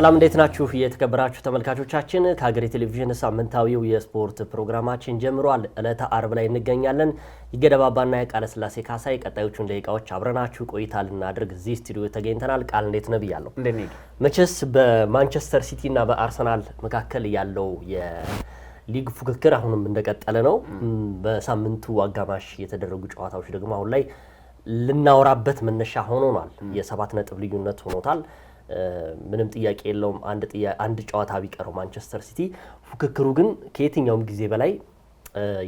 ሰላም እንዴት ናችሁ? የተከበራችሁ ተመልካቾቻችን ከሀገሬ ቴሌቪዥን ሳምንታዊው የስፖርት ፕሮግራማችን ጀምሯል። ዕለተ አርብ ላይ እንገኛለን። ይገደባባና የቃለ ስላሴ ካሳይ ቀጣዮቹን ደቂቃዎች አብረናችሁ ቆይታ ልናደርግ እዚህ ስቱዲዮ ተገኝተናል። ቃል እንዴት ነው ብያለሁ። መቼስ በማንቸስተር ሲቲ እና በአርሰናል መካከል ያለው የሊግ ፉክክር አሁንም እንደቀጠለ ነው። በሳምንቱ አጋማሽ የተደረጉ ጨዋታዎች ደግሞ አሁን ላይ ልናወራበት መነሻ ሆኖናል። የ7 ነጥብ ልዩነት ሆኖታል። ምንም ጥያቄ የለውም። አንድ ጨዋታ ቢቀረው ማንቸስተር ሲቲ ፉክክሩ ግን ከየትኛውም ጊዜ በላይ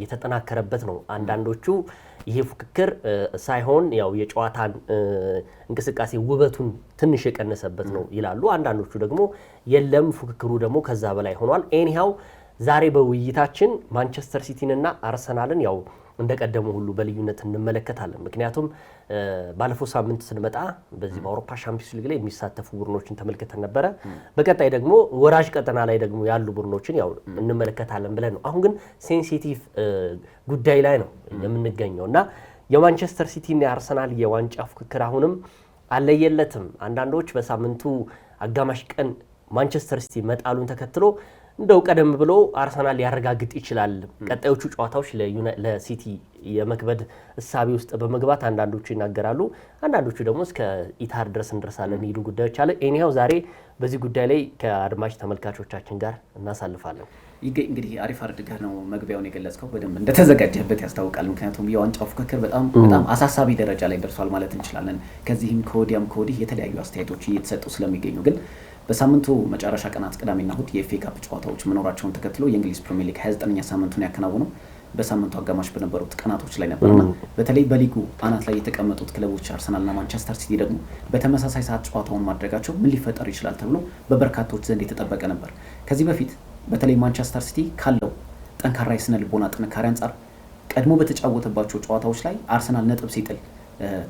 የተጠናከረበት ነው። አንዳንዶቹ ይሄ ፉክክር ሳይሆን ያው የጨዋታን እንቅስቃሴ ውበቱን ትንሽ የቀነሰበት ነው ይላሉ። አንዳንዶቹ ደግሞ የለም ፉክክሩ ደግሞ ከዛ በላይ ሆኗል። ኤኒሃው ዛሬ በውይይታችን ማንቸስተር ሲቲንና አርሰናልን ያው እንደቀደሙ ሁሉ በልዩነት እንመለከታለን። ምክንያቱም ባለፈው ሳምንት ስንመጣ በዚህ በአውሮፓ ሻምፒዮንስ ሊግ ላይ የሚሳተፉ ቡድኖችን ተመልክተን ነበረ። በቀጣይ ደግሞ ወራጅ ቀጠና ላይ ደግሞ ያሉ ቡድኖችን ያው እንመለከታለን ብለን ነው። አሁን ግን ሴንሲቲቭ ጉዳይ ላይ ነው የምንገኘው እና የማንቸስተር ሲቲና የአርሰናል የዋንጫ ፉክክር አሁንም አለየለትም። አንዳንዶች በሳምንቱ አጋማሽ ቀን ማንቸስተር ሲቲ መጣሉን ተከትሎ እንደው ቀደም ብሎ አርሰናል ሊያረጋግጥ ይችላል ቀጣዮቹ ጨዋታዎች ለሲቲ የመክበድ እሳቤ ውስጥ በመግባት አንዳንዶቹ ይናገራሉ። አንዳንዶቹ ደግሞ እስከ ኢታር ድረስ እንደርሳለን ይሉ ጉዳዮች አለ። ኤኒሃው ዛሬ በዚህ ጉዳይ ላይ ከአድማጭ ተመልካቾቻችን ጋር እናሳልፋለን። እንግዲህ አሪፍ አድርገህ ነው መግቢያውን የገለጽከው። በደንብ እንደተዘጋጀህበት ያስታውቃል። ምክንያቱም የዋንጫው ፉክክር በጣም አሳሳቢ ደረጃ ላይ ደርሷል ማለት እንችላለን። ከዚህም ከወዲህ የተለያዩ አስተያየቶች እየተሰጡ ስለሚገኙ ግን በሳምንቱ መጨረሻ ቀናት ቅዳሜና እሁድ የኤፍኤ ካፕ ጨዋታዎች መኖራቸውን ተከትሎ የእንግሊዝ ፕሪሚየር ሊግ 29ኛ ሳምንቱን ያከናወነው በሳምንቱ አጋማሽ በነበሩት ቀናቶች ላይ ነበርና በተለይ በሊጉ አናት ላይ የተቀመጡት ክለቦች አርሰናልና ማንቸስተር ሲቲ ደግሞ በተመሳሳይ ሰዓት ጨዋታውን ማድረጋቸው ምን ሊፈጠር ይችላል ተብሎ በበርካቶች ዘንድ የተጠበቀ ነበር። ከዚህ በፊት በተለይ ማንቸስተር ሲቲ ካለው ጠንካራ የስነ ልቦና ጥንካሬ አንጻር ቀድሞ በተጫወተባቸው ጨዋታዎች ላይ አርሰናል ነጥብ ሲጥል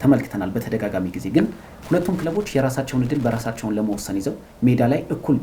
ተመልክተናል በተደጋጋሚ ጊዜ። ግን ሁለቱም ክለቦች የራሳቸውን እድል በራሳቸውን ለመወሰን ይዘው ሜዳ ላይ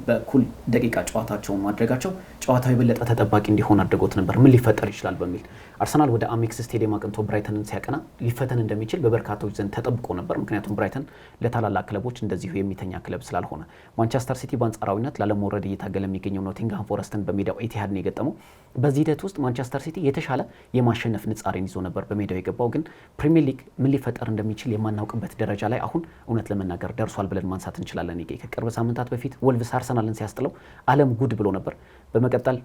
በእኩል ደቂቃ ጨዋታቸውን ማድረጋቸው ጨዋታው የበለጠ ተጠባቂ እንዲሆን አድርጎት ነበር። ምን ሊፈጠር ይችላል በሚል አርሰናል ወደ አሜክስ ስቴዲየም አቅንቶ ብራይተንን ሲያቀና ሊፈተን እንደሚችል በበርካቶች ዘንድ ተጠብቆ ነበር። ምክንያቱም ብራይተን ለታላላቅ ክለቦች እንደዚሁ የሚተኛ ክለብ ስላልሆነ። ማንቸስተር ሲቲ በአንጻራዊነት ላለመውረድ እየታገለ የሚገኘው ኖቲንግሃም ፎረስትን በሜዳው ኢቲሃድ ነው የገጠመው። በዚህ ሂደት ውስጥ ማንቸስተር ሲቲ የተሻለ የማሸነፍ ንጻሬን ይዞ ነበር በሜዳው የገባው። ግን ፕሪሚየር ሊግ ምን ሊፈጠር እንደሚችል የማናውቅበት ደረጃ ላይ አሁን እውነት ለመናገር ደርሷል ብለን ማንሳት እንችላለን። ከቅርብ ሳምንታት በፊት ወልቭስ አርሰናልን ሲያስጥለው ዓለም ጉድ ብሎ ነበር። በመቀጠል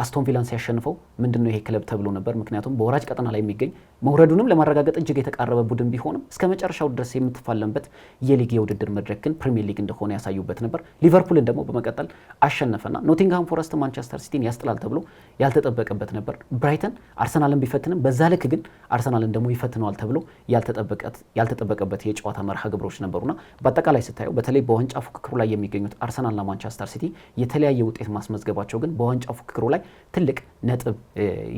አስቶን ቪላን ሲያሸንፈው ምንድነው ይሄ ክለብ ተብሎ ነበር። ምክንያቱም በወራጅ ቀጠና ላይ የሚገኝ መውረዱንም ለማረጋገጥ እጅግ የተቃረበ ቡድን ቢሆንም እስከ መጨረሻው ድረስ የምትፋለምበት የሊግ የውድድር መድረክ ግን ፕሪሚየር ሊግ እንደሆነ ያሳዩበት ነበር። ሊቨርፑልን ደግሞ በመቀጠል አሸነፈና ኖቲንግሃም ፎረስት ማንቸስተር ሲቲን ያስጥላል ተብሎ ያልተጠበቀበት ነበር። ብራይተን አርሰናልን ቢፈትንም በዛ ልክ ግን አርሰናልን ደግሞ ይፈትነዋል ተብሎ ያልተጠበቀበት የጨዋታ መርሃ ግብሮች ነበሩና በአጠቃላይ ስታየው በተለይ በዋንጫ ፉክክሩ ላይ የሚገኙት አርሰናልና ማንቸስተር ሲቲ የተለያየ ውጤት ማስመዝገባቸው ግን በዋንጫ ፉክክሩ ላይ ትልቅ ነጥብ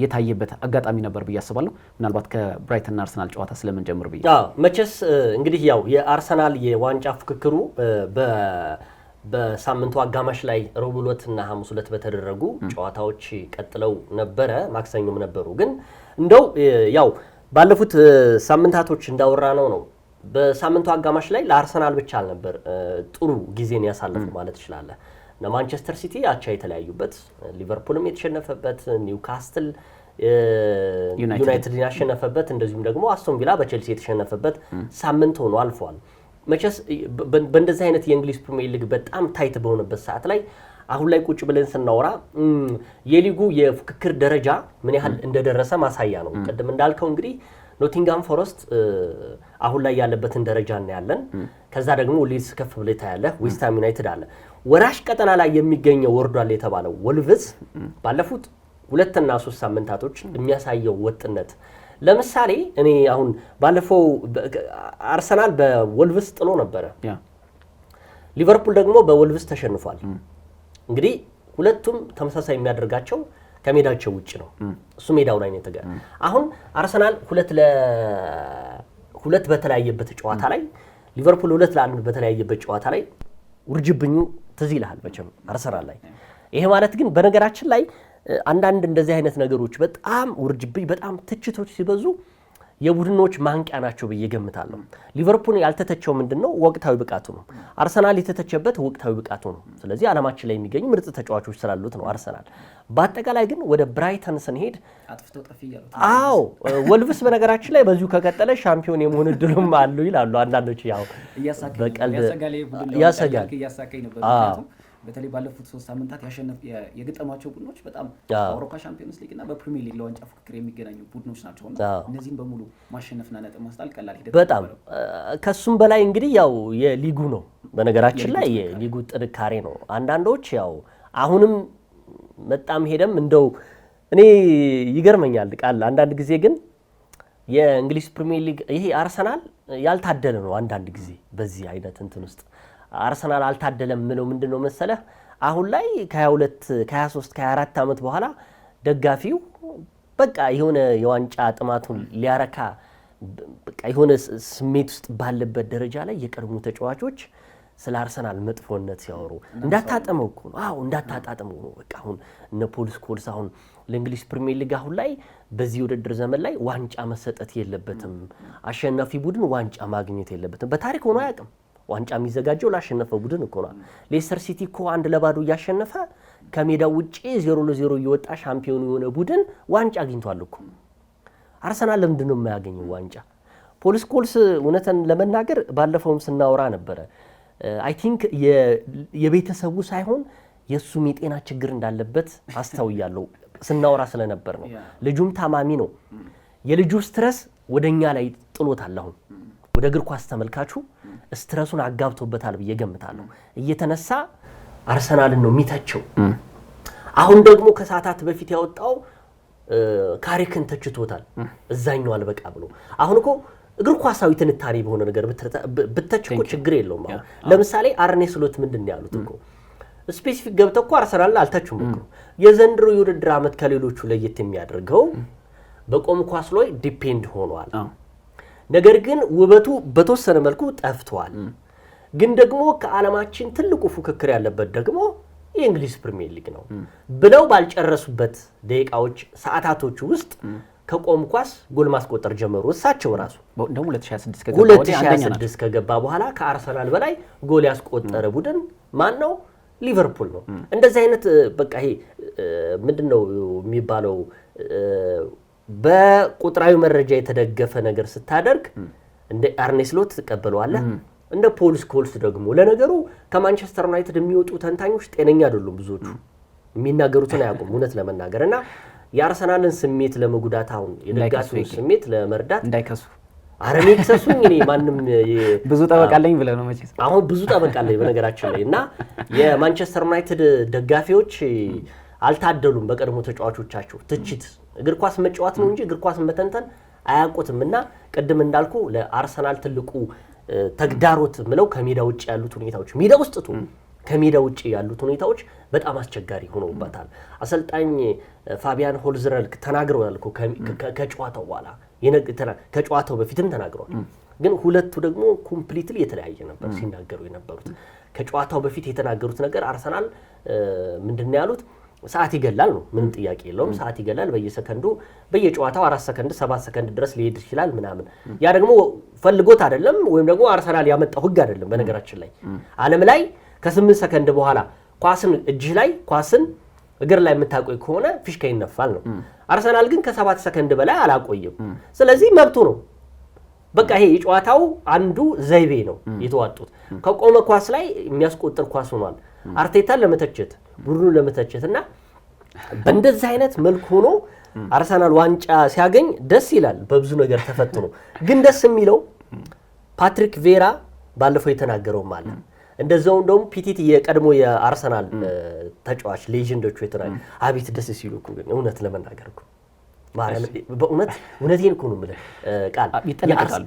የታየበት አጋጣሚ ነበር ብዬ አስባለሁ። ምናልባት ከብራይተንና አርሰናል ጨዋታ ስለምንጀምር ብዬ መቼስ እንግዲህ ያው የአርሰናል የዋንጫ ፉክክሩ በሳምንቱ አጋማሽ ላይ ረቡዕ ዕለትና ሐሙስ ዕለት በተደረጉ ጨዋታዎች ቀጥለው ነበረ። ማክሰኞም ነበሩ። ግን እንደው ያው ባለፉት ሳምንታቶች እንዳወራ ነው በሳምንቱ አጋማሽ ላይ ለአርሰናል ብቻ አልነበር ጥሩ ጊዜን ያሳለፉ ማለት ይችላል። ማንቸስተር ሲቲ አቻ የተለያዩበት፣ ሊቨርፑልም የተሸነፈበት፣ ኒውካስትል ዩናይትድን ያሸነፈበት፣ እንደዚሁም ደግሞ አስቶን ቪላ በቼልሲ የተሸነፈበት ሳምንት ሆኖ አልፏል። መቼስ በእንደዚህ አይነት የእንግሊዝ ፕሪሚየር ሊግ በጣም ታይት በሆነበት ሰዓት ላይ አሁን ላይ ቁጭ ብለን ስናወራ የሊጉ የፉክክር ደረጃ ምን ያህል እንደደረሰ ማሳያ ነው። ቅድም እንዳልከው እንግዲህ ኖቲንግሃም ፎረስት አሁን ላይ ያለበትን ደረጃ እናያለን። ከዛ ደግሞ ሊድስ ከፍ ብሎ ታያለህ። ዌስትሃም ዩናይትድ አለ። ወራሽ ቀጠና ላይ የሚገኘው ወርዷል የተባለው ወልቭስ ባለፉት 2 እና 3 ሳምንታቶች የሚያሳየው ወጥነት፣ ለምሳሌ እኔ አሁን ባለፈው አርሰናል በወልቭስ ጥሎ ነበረ፣ ሊቨርፑል ደግሞ በወልቭስ ተሸንፏል። እንግዲህ ሁለቱም ተመሳሳይ የሚያደርጋቸው ከሜዳቸው ውጭ ነው። እሱ ሜዳው ላይ ነው የተገኘ። አሁን አርሰናል 2-2 በተለያየበት ጨዋታ ላይ ሊቨርፑል 2-1 በተለያየበት ጨዋታ ላይ ውርጅብኙ ትዝ ይልሃል መቼም አርሰናል ላይ። ይሄ ማለት ግን በነገራችን ላይ አንዳንድ እንደዚህ አይነት ነገሮች በጣም ውርጅብኝ፣ በጣም ትችቶች ሲበዙ የቡድኖች ማንቂያ ናቸው ብዬ ገምታለሁ። ሊቨርፑል ያልተተቸው ምንድነው ወቅታዊ ብቃቱ ነው። አርሰናል የተተቸበት ወቅታዊ ብቃቱ ነው። ስለዚህ ዓለማችን ላይ የሚገኙ ምርጥ ተጫዋቾች ስላሉት ነው አርሰናል። በአጠቃላይ ግን ወደ ብራይተን ስንሄድ አዎ ወልቭስ በነገራችን ላይ በዚሁ ከቀጠለ ሻምፒዮን የመሆን እድሉም አሉ ይላሉ አንዳንዶች። ያው በቀልድ ያሰጋል። በተለይ ባለፉት 3 ሳምንታት የገጠሟቸው ቡድኖች በጣም በአውሮፓ ሻምፒዮንስ ሊግ እና በፕሪሚየር ሊግ ለዋንጫ ፉክክር የሚገናኙ ቡድኖች ናቸው። እነዚህም በሙሉ ማሸነፍና ነጥብ ማስጣል ቀላል ሂደት በጣም ከሱም በላይ እንግዲህ ያው የሊጉ ነው። በነገራችን ላይ የሊጉ ጥንካሬ ነው። አንዳንዶች ያው አሁንም መጣም ሄደም እንደው እኔ ይገርመኛል ቃል አንዳንድ ጊዜ ግን የእንግሊዝ ፕሪሚየር ሊግ ይሄ አርሰናል ያልታደለ ነው። አንዳንድ ጊዜ በዚህ አይነት እንትን ውስጥ አርሰናል አልታደለም ምለው ምንድነው መሰለህ አሁን ላይ ከ22 ከ23 ከ24 ዓመት በኋላ ደጋፊው በቃ የሆነ የዋንጫ ጥማቱን ሊያረካ በቃ የሆነ ስሜት ውስጥ ባለበት ደረጃ ላይ የቀድሞ ተጫዋቾች ስለ አርሰናል መጥፎነት ሲያወሩ እንዳታጠመው እኮ ነው። አዎ እንዳታጣጠመው ነው። በቃ አሁን እነ ፖል ስኮልስ አሁን ለእንግሊዝ ፕሪሚየር ሊግ አሁን ላይ በዚህ ውድድር ዘመን ላይ ዋንጫ መሰጠት የለበትም፣ አሸናፊ ቡድን ዋንጫ ማግኘት የለበትም። በታሪክ ሆኖ አያውቅም። ዋንጫ የሚዘጋጀው ላሸነፈው ቡድን እኮ ነው። ሌስተር ሲቲ እኮ 1-0 እያሸነፈ ከሜዳው ውጪ 0-0 እየወጣ ሻምፒዮን የሆነ ቡድን ዋንጫ አግኝቷል እኮ። አርሰናል ለምንድን ነው የማያገኘው ዋንጫ? ፖል ስኮልስ እውነትን ለመናገር ባለፈውም ስናወራ ነበረ። አይ ቲንክ የቤተሰቡ ሳይሆን የሱም የጤና ችግር እንዳለበት አስተውያለሁ ስናወራ ስለነበር ነው። ልጁም ታማሚ ነው። የልጁ ስትረስ ወደኛ ላይ ጥሎታል። አሁን ወደ እግር ኳስ ተመልካቹ ስትረሱን አጋብቶበታል ብዬ ገምታለሁ። እየተነሳ አርሰናልን ነው የሚተቸው። አሁን ደግሞ ከሰዓታት በፊት ያወጣው ካሪክን ተችቶታል። እዛኛው አልበቃ ብሎ አሁን እኮ እግር ኳሳዊ ትንታኔ በሆነ ነገር ብተችኮ ችግር የለውም። አሁን ለምሳሌ አርኔ ስሎት ምንድነው ያሉት እኮ ስፔሲፊክ ገብተው እኮ አርሰናልን አልተቹም እኮ። የዘንድሮ የውድድር ዓመት ከሌሎቹ ለየት የሚያደርገው በቆም ኳስ ላይ ዲፔንድ ሆኗል። ነገር ግን ውበቱ በተወሰነ መልኩ ጠፍቷል። ግን ደግሞ ከዓለማችን ትልቁ ፉክክር ያለበት ደግሞ የእንግሊዝ ፕሪሚየር ሊግ ነው ብለው ባልጨረሱበት ደቂቃዎች ሰዓታቶች ውስጥ ከቆም ኳስ ጎል ማስቆጠር ጀመሩ። እሳቸው ራሱ ደግሞ 2026 ከገባ በኋላ ከአርሰናል በላይ ጎል ያስቆጠረ ቡድን ማን ነው? ሊቨርፑል ነው። እንደዚህ አይነት በቃ ይሄ ምንድነው የሚባለው በቁጥራዊ መረጃ የተደገፈ ነገር ስታደርግ እንደ አርኔ ስሎት ተቀበለዋለህ። እንደ ፖል ስኮልስ ደግሞ ለነገሩ ከማንቸስተር ዩናይትድ የሚወጡ ተንታኞች ጤነኛ አይደሉም። ብዙዎቹ የሚናገሩትን አያውቁም እውነት ለመናገርና የአርሰናልን ስሜት ለመጉዳት አሁን የደጋፊውን ስሜት ለመርዳት እንዳይከሱ አረኔ ከሰሱኝ እኔ ማንንም ብዙ ጠበቃለኝ ብለ ነው መቼስ አሁን ብዙ ጠበቃለኝ በነገራችን ላይ እና የማንቸስተር ዩናይትድ ደጋፊዎች አልታደሉም በቀድሞ ተጫዋቾቻቸው ትችት እግር ኳስ መጫወት ነው እንጂ እግር ኳስ መተንተን አያውቁትምና ቅድም እንዳልኩ ለአርሰናል ትልቁ ተግዳሮት ምለው ከሜዳ ውጪ ያሉት ሁኔታዎች ሜዳ ውስጥ ከሜዳ ውጪ ያሉት ሁኔታዎች በጣም አስቸጋሪ ሆነውባታል። አሰልጣኝ ፋቢያን ሆልዝነር ተናግረዋል እኮ ከጨዋታው በኋላ ከጨዋታው በፊትም ተናግረዋል። ግን ሁለቱ ደግሞ ኮምፕሊትሊ የተለያየ ነበር ሲናገሩ የነበሩት። ከጨዋታው በፊት የተናገሩት ነገር አርሰናል ምንድነው ያሉት? ሰዓት ይገላል ነው፣ ምንም ጥያቄ የለውም። ሰዓት ይገላል በየሰከንዱ በየጨዋታው 4 ሰከንድ 7 ሰከንድ ድረስ ሊሄድ ይችላል ምናምን። ያ ደግሞ ፈልጎት አይደለም ወይም ደግሞ አርሰናል ያመጣው ህግ አይደለም። በነገራችን ላይ ዓለም ላይ ከ8 ሰከንድ በኋላ ኳስን እጅህ ላይ ኳስን እግር ላይ የምታቆይ ከሆነ ፊሽካ ይነፋል ነው። አርሰናል ግን ከ7 ሰከንድ በላይ አላቆየም። ስለዚህ መብቱ ነው። በቃ ይሄ የጨዋታው አንዱ ዘይቤ ነው የተዋጡት። ከቆመ ኳስ ላይ የሚያስቆጥር ኳስ ሆኗል። አርቴታን ለመተቸት ቡድኑን ለመተቸት እና በእንደዚህ አይነት መልኩ ሆኖ አርሰናል ዋንጫ ሲያገኝ ደስ ይላል። በብዙ ነገር ተፈትኖ ግን ደስ የሚለው ፓትሪክ ቬራ ባለፈው የተናገረው ማለት እንደዛው እንደውም ፒቲቲ የቀድሞ የአርሰናል ተጫዋች ሌጀንዶቹ የተናገሩ አቤት ደስ ሲሉ እኮ ግን እውነት ለመናገር እኮ እውነቴን እኮ ነው የምልህ ቃል ይጠነቀቃሉ።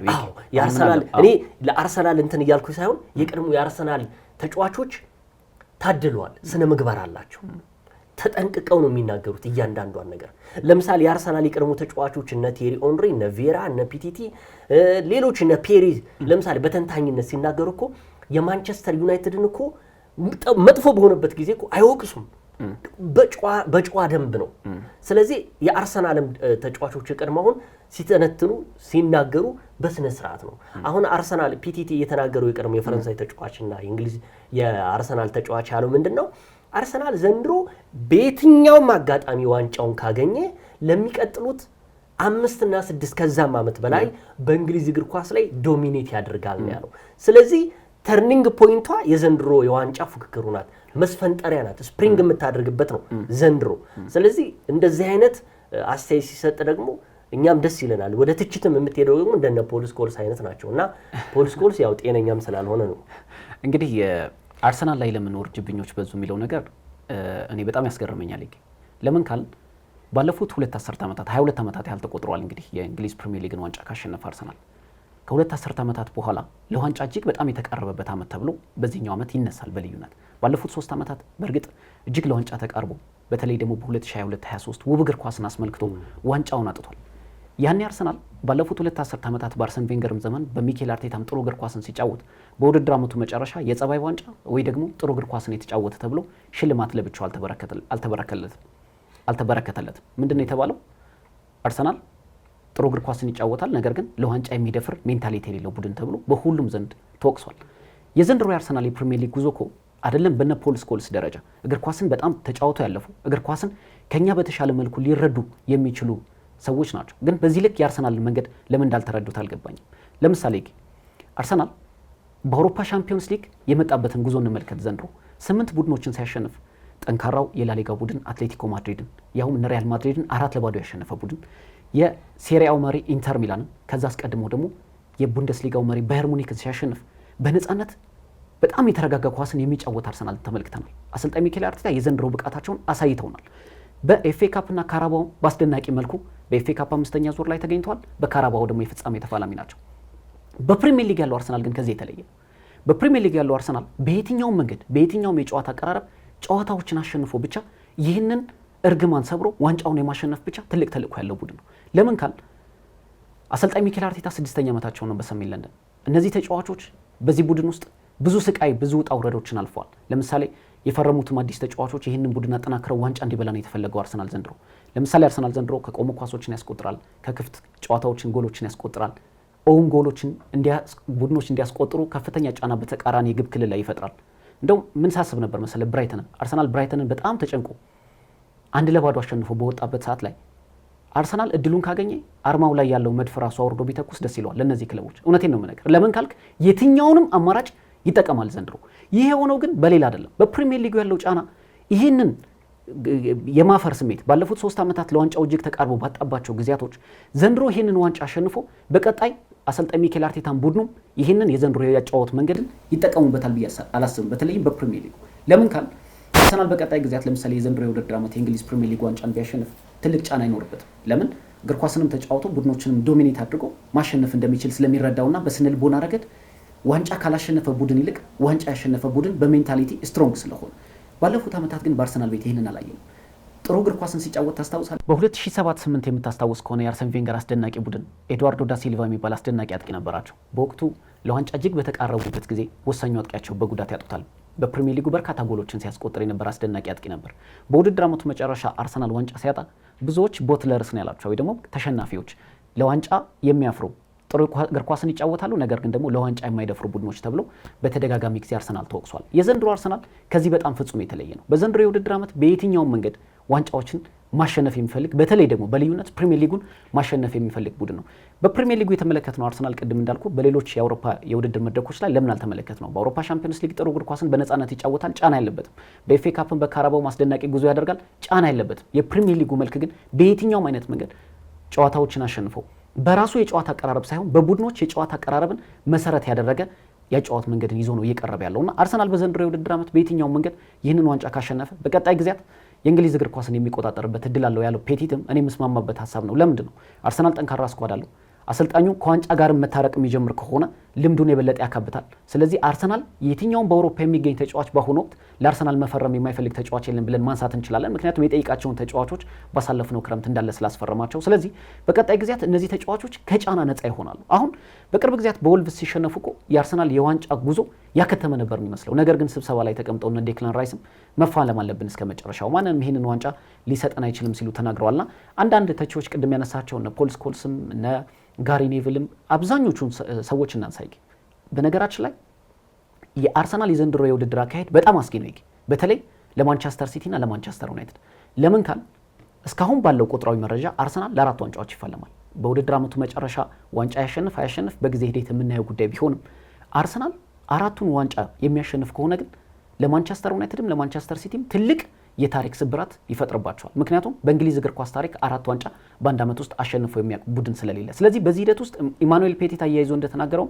የአርሰናል እኔ ለአርሰናል እንትን እያልኩ ሳይሆን የቀድሞ የአርሰናል ተጫዋቾች ታድለዋል፣ ስነ ምግባር አላቸው፣ ተጠንቅቀው ነው የሚናገሩት እያንዳንዷን ነገር። ለምሳሌ የአርሰናል የቀድሞ ተጫዋቾች እነ ቴሪ ኦንሪ፣ እነ ቬራ፣ እነ ፒቲቲ፣ ሌሎች እነ ፔሪ ለምሳሌ በተንታኝነት ሲናገሩ እኮ የማንቸስተር ዩናይትድን እኮ መጥፎ በሆነበት ጊዜ እኮ አይወቅሱም። በጨዋ ደንብ ነው። ስለዚህ የአርሰናልም ተጫዋቾች የቀድሞውን ሲተነትኑ ሲናገሩ በስነ ስርዓት ነው። አሁን አርሰናል ፒቲቲ እየተናገሩ የቀድሞ የፈረንሳይ ተጫዋችና የእንግሊዝ የአርሰናል ተጫዋች ያለው ምንድነው አርሰናል ዘንድሮ በየትኛውም አጋጣሚ ዋንጫውን ካገኘ ለሚቀጥሉት 5 እና 6 ከዛም ዓመት በላይ በእንግሊዝ እግር ኳስ ላይ ዶሚኔት ያደርጋል ነው ያለው። ስለዚህ ተርኒንግ ፖይንቷ የዘንድሮ የዋንጫ ፉክክሩ ናት፣ መስፈንጠሪያ ናት፣ ስፕሪንግ የምታደርግበት ነው ዘንድሮ። ስለዚህ እንደዚህ አይነት አስተያየት ሲሰጥ ደግሞ እኛም ደስ ይለናል። ወደ ትችትም የምትሄደው ደግሞ እንደነ ፖል ስኮልስ አይነት ናቸውና ፖል ስኮልስ ያው ጤነኛም ስላልሆነ ነው። እንግዲህ አርሰናል ላይ ለምን ውርጅብኞች በዙ የሚለው ነገር እኔ በጣም ያስገርመኛል። ለምን ካል ባለፉት 2 ዓመታት 22 ዓመታት ያህል ተቆጥሯል። እንግዲህ የእንግሊዝ ፕሪሚየር ሊግን ዋንጫ ካሸነፈ አርሰናል ከ2 ዓመታት በኋላ ለዋንጫ እጅግ በጣም የተቃረበበት ዓመት ተብሎ በዚህኛው ዓመት ይነሳል በልዩነት። ባለፉት 3 ዓመታት በእርግጥ እጅግ ለዋንጫ ተቃርቦ በተለይ ደግሞ በ2022-23 ውብ እግር ኳስን አስመልክቶ ዋንጫውን አጥቷል። ያኔ አርሰናል ባለፉት 2 ዓመታት በአርሰን ቬንገርም ዘመን በሚኬል አርቴታም ጥሩ እግር ኳስን ሲጫወት በውድድር ዓመቱ መጨረሻ የጸባይ ዋንጫ ወይ ደግሞ ጥሩ እግር ኳስን የተጫወተ ተብሎ ሽልማት ለብቻው አልተበረከተለትም። ምንድነው የተባለው? አርሰናል ጥሩ እግር ኳስን ይጫወታል፣ ነገር ግን ለዋንጫ የሚደፍር ሜንታሊቲ የሌለው ቡድን ተብሎ በሁሉም ዘንድ ተወቅሷል። የዘንድሮ የአርሰናል የፕሪሚየር ሊግ ጉዞ እኮ አይደለም በነ ፖል ስኮልስ ደረጃ እግር ኳስን በጣም ተጫውተው ያለፉ እግር ኳስን ከኛ በተሻለ መልኩ ሊረዱ የሚችሉ ሰዎች ናቸው። ግን በዚህ ልክ የአርሰናልን መንገድ ለምን እንዳልተረዱት አልገባኝም። ለምሳሌ አርሰናል በአውሮፓ ሻምፒዮንስ ሊግ የመጣበትን ጉዞ እንመልከት። ዘንድሮ 8 ቡድኖችን ሲያሸንፍ ጠንካራው የላሊጋ ቡድን አትሌቲኮ ማድሪድን ያውም እነ ሪያል ማድሪድን 4-0 ያሸነፈ ቡድን፣ የሴሪያው መሪ ኢንተር ሚላንን ከዛ አስቀድሞ ደግሞ የቡንደስሊጋው መሪ ባየር ሙኒክን ሲያሸንፍ በነፃነት በጣም የተረጋጋ ኳስን የሚጫወት አርሰናል ተመልክተናል። አሰልጣኝ ሚኬል አርቴታ የዘንድሮ ብቃታቸውን አሳይተውናል። በኤፍኤ ካፕና ካራባው በአስደናቂ መልኩ በኤፍኤ ካፕ 5ኛ ዙር ላይ ተገኝተዋል። በካራባው ደግሞ የፍጻሜ ተፋላሚ ናቸው። በፕሪሚየር ሊግ ያለው አርሰናል ግን ከዚህ የተለየ ነው። በፕሪሚየር ሊግ ያለው አርሰናል በየትኛውም መንገድ በየትኛውም የጨዋታ አቀራረብ ጨዋታዎችን አሸንፎ ብቻ ይህንን እርግማን ሰብሮ ዋንጫውን የማሸነፍ ብቻ ትልቅ ተልእኮ ያለው ቡድን ነው። ለምን ካል አሰልጣኝ ሚኬል አርቴታ 6ኛ ዓመታቸው ነው በሰሜን ለንደን። እነዚህ ተጫዋቾች በዚህ ቡድን ውስጥ ብዙ ስቃይ ብዙ ውጣ ውረዶችን አልፈዋል። ለምሳሌ የፈረሙትም አዲስ ተጫዋቾች ይህንን ቡድን አጠናክረው ዋንጫ እንዲበላ ነው የተፈለገው አርሰናል ዘንድሮ። ለምሳሌ አርሰናል ዘንድሮ ከቆሙ ኳሶችን ያስቆጥራል፣ ከክፍት ጨዋታዎችን ጎሎችን ያስቆጥራል፣ ኦውን ጎሎችን ቡድኖች እንዲያስቆጥሩ ከፍተኛ ጫና በተቃራኒ የግብ ክልል ላይ ይፈጥራል። እንደውም ምን ሳስብ ነበር መሰለ ብራይተንን አርሰናል ብራይተንን በጣም ተጨንቆ 1-0 አሸንፎ በወጣበት ሰዓት ላይ አርሰናል እድሉን ካገኘ አርማው ላይ ያለው መድፍ ራሱ አውርዶ ቢተኩስ ደስ ይለዋል ለነዚህ ክለቦች። እውነቴን ነው የምነግር። ለምን ካልክ የትኛውንም አማራጭ ይጠቀማል ዘንድሮ። ይሄ የሆነው ግን በሌላ አይደለም። በፕሪሚየር ሊጉ ያለው ጫና ይህንን የማፈር ስሜት ባለፉት 3 ዓመታት ለዋንጫው እጅግ ተቃርቦ ባጣባቸው ጊዜያቶች ዘንድሮ ይህንን ዋንጫ አሸንፎ በቀጣይ አሰልጣኝ ሚኬል አርቴታን ቡድኑ ይህንን የዘንድሮ ያጫወት መንገድን ይጠቀሙበታል ብዬ አላስብም። በተለይም በፕሪሚየር ሊጉ ለምን ካል አርሰናል በቀጣይ ጊዜያት ለምሳሌ የዘንድሮ የውድድር ዓመት የእንግሊዝ ፕሪሚየር ሊግ ዋንጫን ቢያሸንፍ ትልቅ ጫና አይኖርበትም። ለምን እግር ኳስንም ተጫውቶ ቡድኖችንም ዶሚኔት አድርጎ ማሸነፍ እንደሚችል ስለሚረዳውና በስነ ልቦና ረገድ ዋንጫ ካላሸነፈ ቡድን ይልቅ ዋንጫ ያሸነፈ ቡድን በሜንታሊቲ ስትሮንግ ስለሆነ። ባለፉት ዓመታት ግን በአርሰናል ቤት ይህንን አላየንም። ጥሩ እግር ኳስን ሲጫወት ታስታውሳለህ። በ2007-8 የምታስታውስ ከሆነ የአርሰን ቬንገር አስደናቂ ቡድን ኤድዋርዶ ዳ ሲልቫ የሚባል አስደናቂ አጥቂ ነበራቸው። በወቅቱ ለዋንጫ እጅግ በተቃረቡበት ጊዜ ወሳኙ አጥቂያቸው በጉዳት ያጡታል። በፕሪሚየር ሊጉ በርካታ ጎሎችን ሲያስቆጥር የነበር አስደናቂ አጥቂ ነበር። በውድድር ዓመቱ መጨረሻ አርሰናል ዋንጫ ሲያጣ ብዙዎች ቦትለርስ ነው ያላቸው ወይ ደግሞ ተሸናፊዎች፣ ለዋንጫ የሚያፍሩ ጥሩ እግር ኳስን ይጫወታሉ ነገር ግን ደግሞ ለዋንጫ የማይደፍሩ ቡድኖች ተብሎ በተደጋጋሚ ጊዜ አርሰናል ተወቅሷል። የዘንድሮ አርሰናል ከዚህ በጣም ፍጹም የተለየ ነው። በዘንድሮ የውድድር ዓመት በየትኛውም መንገድ ዋንጫዎችን ማሸነፍ የሚፈልግ በተለይ ደግሞ በልዩነት ፕሪሚየር ሊጉን ማሸነፍ የሚፈልግ ቡድን ነው። በፕሪሚየር ሊጉ የተመለከትነው አርሰናል ቅድም እንዳልኩ በሌሎች የአውሮፓ የውድድር መድረኮች ላይ ለምን አልተመለከትነው? በአውሮፓ ሻምፒዮንስ ሊግ ጥሩ እግር ኳስን በነፃነት ይጫወታል፣ ጫና የለበትም። በኤፍኤ ካፕን በካራባው አስደናቂ ጉዞ ያደርጋል፣ ጫና የለበትም። የፕሪሚየር ሊጉ መልክ ግን በየትኛውም አይነት መንገድ ጨዋታዎችን አሸንፈው በራሱ የጨዋታ አቀራረብ ሳይሆን በቡድኖች የጨዋታ አቀራረብን መሰረት ያደረገ የጨዋታ መንገድን ይዞ ነው እየቀረበ ያለውና አርሰናል በዘንድሮ የውድድር ዓመት በየትኛውም መንገድ ይህንን ዋንጫ ካሸነፈ በቀጣይ ጊዜያት የእንግሊዝ እግር ኳስን የሚቆጣጠርበት እድል አለው ያለው ፔቲትም እኔ የምስማማበት ሀሳብ ነው። ለምንድን ነው? አርሰናል ጠንካራ ስኳድ አለው። አሰልጣኙ ከዋንጫ ጋር መታረቅ የሚጀምር ከሆነ ልምዱን የበለጠ ያካብታል። ስለዚህ አርሰናል የትኛውም በአውሮፓ የሚገኝ ተጫዋች በአሁኑ ወቅት ለአርሰናል መፈረም የማይፈልግ ተጫዋች የለም ብለን ማንሳት እንችላለን። ምክንያቱም የጠይቃቸውን ተጫዋቾች ባሳለፍነው ክረምት እንዳለ ስላስፈረማቸው። ስለዚህ በቀጣይ ጊዜያት እነዚህ ተጫዋቾች ከጫና ነፃ ይሆናሉ። አሁን በቅርብ ጊዜያት በወልቭስ ሲሸነፉ እኮ የአርሰናል የዋንጫ ጉዞ ያከተመ ነበር የሚመስለው። ነገር ግን ስብሰባ ላይ ተቀምጠው እነ ዴክላን ራይስም መፋለም አለብን እስከ መጨረሻው፣ ማንም ይህንን ዋንጫ ሊሰጠን አይችልም ሲሉ ተናግረዋልና አንዳንድ ተቺዎች ቅድም ያነሳቸው እነ ፖል ስኮልስም እነ ጋሪ ኔቭልም አብዛኞቹን ሰዎች እናንሳይክ። በነገራችን ላይ የአርሰናል የዘንድሮ የውድድር አካሄድ በጣም አስጊ ነው። በተለይ ለማንቸስተር ሲቲ እና ለማንቸስተር ዩናይትድ ለምን ካል እስካሁን ባለው ቁጥራዊ መረጃ አርሰናል ለ4 ዋንጫዎች ይፋለማል። በውድድር ዓመቱ መጨረሻ ዋንጫ ያሸንፍ አያሸንፍ በጊዜ ሂደት የምናየው ጉዳይ ቢሆንም አርሰናል 4ቱን ዋንጫ የሚያሸንፍ ከሆነ ግን ለማንቸስተር ዩናይትድም ለማንቸስተር ሲቲም ትልቅ የታሪክ ስብራት ይፈጥርባቸዋል። ምክንያቱም በእንግሊዝ እግር ኳስ ታሪክ 4 ዋንጫ በአንድ ዓመት ውስጥ አሸንፎ የሚያውቅ ቡድን ስለሌለ። ስለዚህ በዚህ ሂደት ውስጥ ኢማኑኤል ፔቲት አያይዞ እንደተናገረው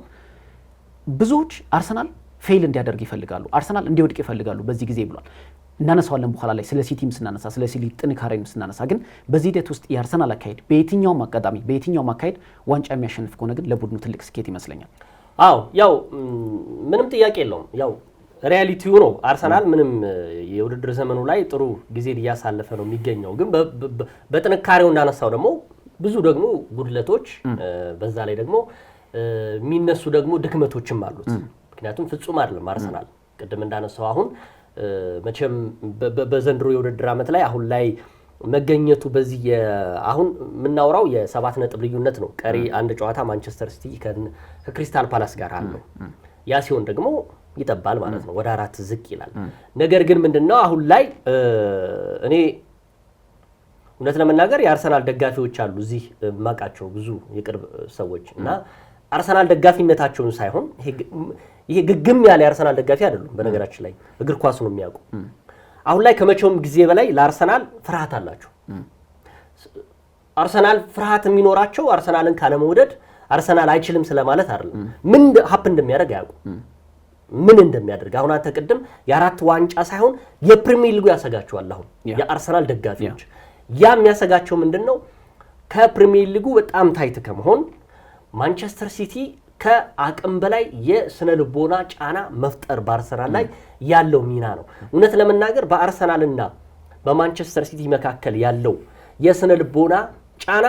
ብዙዎች አርሰናል ፌል እንዲያደርግ ይፈልጋሉ፣ አርሰናል እንዲወድቅ ይፈልጋሉ በዚህ ጊዜ ብሏል። እናነሳዋለን በኋላ ላይ ስለ ሲቲም ስናነሳ ስለ ሲቲ ጥንካሬም ስናነሳ። ግን በዚህ ሂደት ውስጥ የአርሰናል አካሄድ በየትኛውም አጋጣሚ በየትኛውም አካሄድ ዋንጫ የሚያሸንፍ ከሆነ ግን ለቡድኑ ትልቅ ስኬት ይመስለኛል። አዎ ያው ምንም ጥያቄ የለውም። ያው ሪያሊቲው ነው። አርሰናል ምንም የውድድር ዘመኑ ላይ ጥሩ ጊዜ እያሳለፈ ነው የሚገኘው። ግን በጥንካሬው እንዳነሳው ደግሞ ብዙ ደግሞ ጉድለቶች በዛ ላይ ደግሞ የሚነሱ ደግሞ ድክመቶችም አሉት። ምክንያቱም ፍጹም አይደለም አርሰናል። ቅድም እንዳነሳው አሁን መቼም በዘንድሮ የውድድር ዓመት ላይ አሁን ላይ መገኘቱ በዚህ አሁን የምናወራው የ7 ነጥብ ልዩነት ነው። ቀሪ አንድ ጨዋታ ማንቸስተር ሲቲ ከክሪስታል ፓላስ ጋር አለው። ያ ሲሆን ደግሞ ይጠባል ማለት ነው፣ ወደ 4 ዝቅ ይላል። ነገር ግን ምንድነው አሁን ላይ እኔ እውነት ለመናገር የአርሰናል ደጋፊዎች አሉ እዚህ ማቃቸው ብዙ የቅርብ ሰዎች እና አርሰናል ደጋፊነታቸውን ሳይሆን ይሄ ግግም ያለ የአርሰናል ደጋፊ አይደሉም። በነገራችን ላይ እግር ኳስ ነው የሚያውቁ። አሁን ላይ ከመቼውም ጊዜ በላይ ለአርሰናል ፍርሃት አላቸው። አርሰናል ፍርሃት የሚኖራቸው አርሰናልን ካለመውደድ አርሰናል አይችልም ስለማለት አይደለም። ምን ሀፕ እንደሚያደርግ አያውቁ ምን እንደሚያደርግ። አሁን አንተ ቅድም የ4 ዋንጫ ሳይሆን የፕሪሚየር ሊጉ ያሰጋቸዋል። አሁን የአርሰናል ደጋፊዎች ያ የሚያሰጋቸው ምንድነው? ከፕሪሚየር ሊጉ በጣም ታይት ከመሆን ማንቸስተር ሲቲ ከአቅም በላይ የስነ ልቦና ጫና መፍጠር በአርሰናል ላይ ያለው ሚና ነው። እውነት ለመናገር በአርሰናልና በማንቸስተር ሲቲ መካከል ያለው የስነ ልቦና ጫና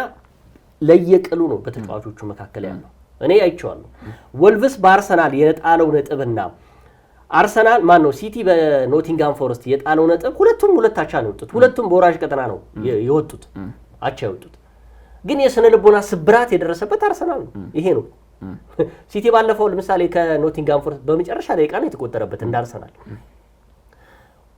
ለየቅሉ ነው በተጫዋቾቹ መካከል ያለው። እኔ አይቼዋለሁ። ወልቭስ በአርሰናል የጣለው ነጥብና አርሰናል ሲቲ በኖቲንጋም ፎረስት የጣለው ነጥብ ሁለቱም አቻ ነው የወጡት። ሁለቱም በወራጅ ቀጠና ነው የወጡት፣ አቻ የወጡት። ግን የስነ ልቦና ስብራት የደረሰበት አርሰናል ነው። ይሄ ነው። ሲቲ ባለፈው ለምሳሌ ከኖቲንጋም ፎረስት በመጨረሻ ደቂቃ ነው የተቆጠረበት። እንዳርሰናል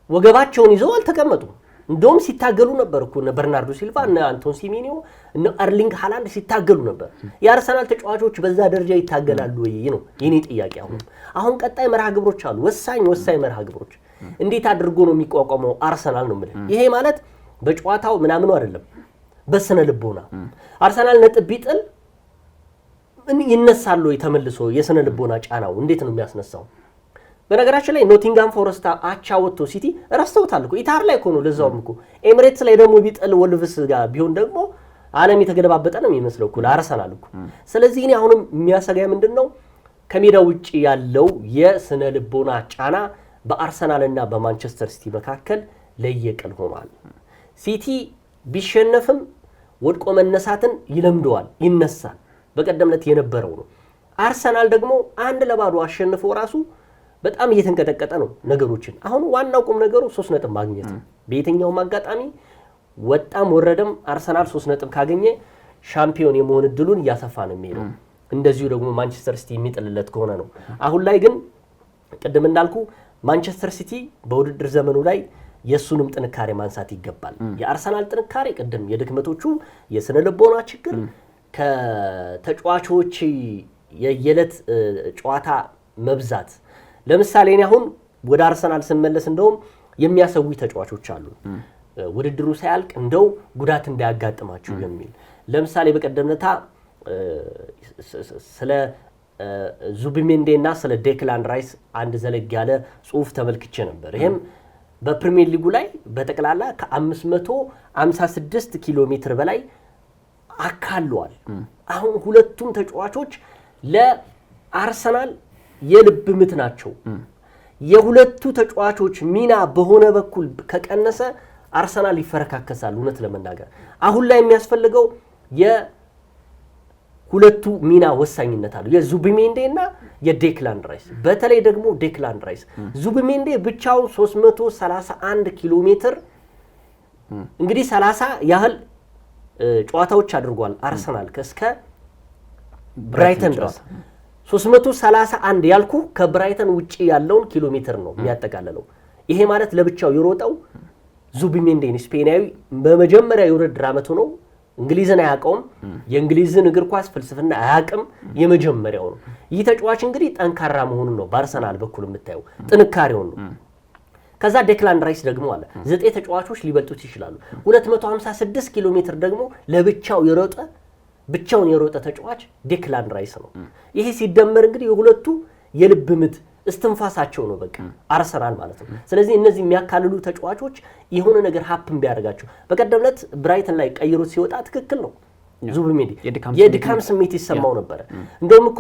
ወገባቸውን ይዘው አልተቀመጡም። እንደውም ሲታገሉ ነበር እኮ እነ በርናርዶ ሲልቫ እነ አንቶን ሲሜኒዮ እነ አርሊንግ ሃላንድ ሲታገሉ ነበር። የአርሰናል ተጫዋቾች በዛ ደረጃ ይታገላሉ ወይ ነው የኔ ጥያቄ። አሁን ቀጣይ መርሃ ግብሮች አሉ፣ ወሳኝ መርሃ ግብሮች። እንዴት አድርጎ ነው የሚቋቋመው አርሰናል ነው የምልህ። ይሄ ማለት በጨዋታው ምናምኑ አይደለም፣ በስነ ልቦና አርሰናል ነጥብ ቢጥል ይነሳል ወይ ተመልሶ? የስነ ልቦና ጫናው እንዴት ነው የሚያስነሳው? በነገራችን ላይ ኖቲንጋም ፎረስት አቻ ወጥቶ ሲቲ ረስተውታል እኮ ኢታር ላይ እኮ ነው። ለዛውም እኮ ኤሚሬትስ ላይ ደግሞ ቢጥል ወልቭስ ጋር ቢሆን ደግሞ ዓለም የተገለባበጠ ነው የሚመስለው እኮ ለአርሰናል እኮ። ስለዚህ እኔ አሁንም የሚያሰጋኝ ምንድነው ከሜዳ ውጪ ያለው የስነ ልቦና ጫና በአርሰናልና በማንቸስተር ሲቲ መካከል ለየቅል ሆኗል። ሲቲ ቢሸነፍም ወድቆ መነሳትን ይለምደዋል፣ ይነሳል። በቀደምነት የነበረው ነው። አርሰናል ደግሞ 1-0 አሸንፎ ራሱ በጣም እየተንቀጠቀጠ ነው ነገሮችን። አሁን ዋናው ቁም ነገሩ 3 ነጥብ ማግኘት ነው። በየትኛውም አጋጣሚ ወጣም ወረደም አርሰናል 3 ነጥብ ካገኘ ሻምፒዮን የመሆን እድሉን እያሰፋ ነው የሚሄደው። እንደዚሁ ደግሞ ማንቸስተር ሲቲ የሚጥልለት ከሆነ ነው። አሁን ላይ ግን ቅድም እንዳልኩ ማንቸስተር ሲቲ በውድድር ዘመኑ ላይ የሱንም ጥንካሬ ማንሳት ይገባል። የአርሰናል ጥንካሬ ቅድም የድክመቶቹ የስነ ልቦና ችግር ከተጫዋቾች የየለት ጨዋታ መብዛት። ለምሳሌ እኔ አሁን ወደ አርሰናል ስንመለስ እንደውም የሚያሰዊ ተጫዋቾች አሉ። ውድድሩ ሳያልቅ እንደው ጉዳት እንዳያጋጥማቸው የሚል ለምሳሌ በቀደምነታ ስለ ዙቢሜንዴና ስለ ዴክላን ራይስ አንድ ዘለግ ያለ ጽሁፍ ተመልክቼ ነበር። ይሄም በፕሪሚየር ሊጉ ላይ በጠቅላላ ከ556 ኪሎ ሜትር በላይ አካሏል። አሁን ሁለቱም ተጫዋቾች ለአርሰናል የልብ ምት ናቸው። የሁለቱ ተጫዋቾች ሚና በሆነ በኩል ከቀነሰ አርሰናል ይፈረካከሳል። እውነት ለመናገር አሁን ላይ የሚያስፈልገው የሁለቱ ሚና ወሳኝነት አለው፣ የዙቢሜንዴ እና የዴክላን ራይስ። በተለይ ደግሞ ዴክላን ራይስ ዙቢሜንዴ ብቻውን 331 ኪሎ ሜትር እንግዲህ 30 ያህል ጨዋታዎች አድርጓል አርሰናል እስከ ብራይተን ድረስ 331 ያልኩ ከብራይተን ውጪ ያለውን ኪሎ ሜትር ነው የሚያጠቃልለው። ይሄ ማለት ለብቻው የሮጠው ዙቢሜንዴን ስፔናዊ በመጀመሪያ የውድድር ዓመቱ ነው። እንግሊዝን አያውቀውም፣ የእንግሊዝን እግር ኳስ ፍልስፍና አያውቅም፣ የመጀመሪያው ነው። ይህ ተጫዋች እንግዲህ ጠንካራ መሆኑን ነው በአርሰናል በኩል የምታየው፣ ጥንካሬውን ነው። ከዛ ዴክላን ራይስ ደግሞ አለ 9 ተጫዋቾች ሊበልጡት ይችላሉ። 256 ኪሎ ሜትር ደግሞ ለብቻው ብቻውን የሮጠ ተጫዋች ዴክላን ራይስ ነው። ይሄ ሲደመር እንግዲህ የሁለቱ የልብ ምት እስትንፋሳቸው ነው በቃ አርሰናል ማለት ነው። ስለዚህ እነዚህ የሚያካልሉ ተጫዋቾች የሆነ ነገር ሀፕን ቢያደርጋቸው በቀደም ዕለት ብራይተን ላይ ቀይሩት ሲወጣ ትክክል ነው። ዙቢሜንዲ የድካም ስሜት ይሰማው ነበረ። እንደውም እኮ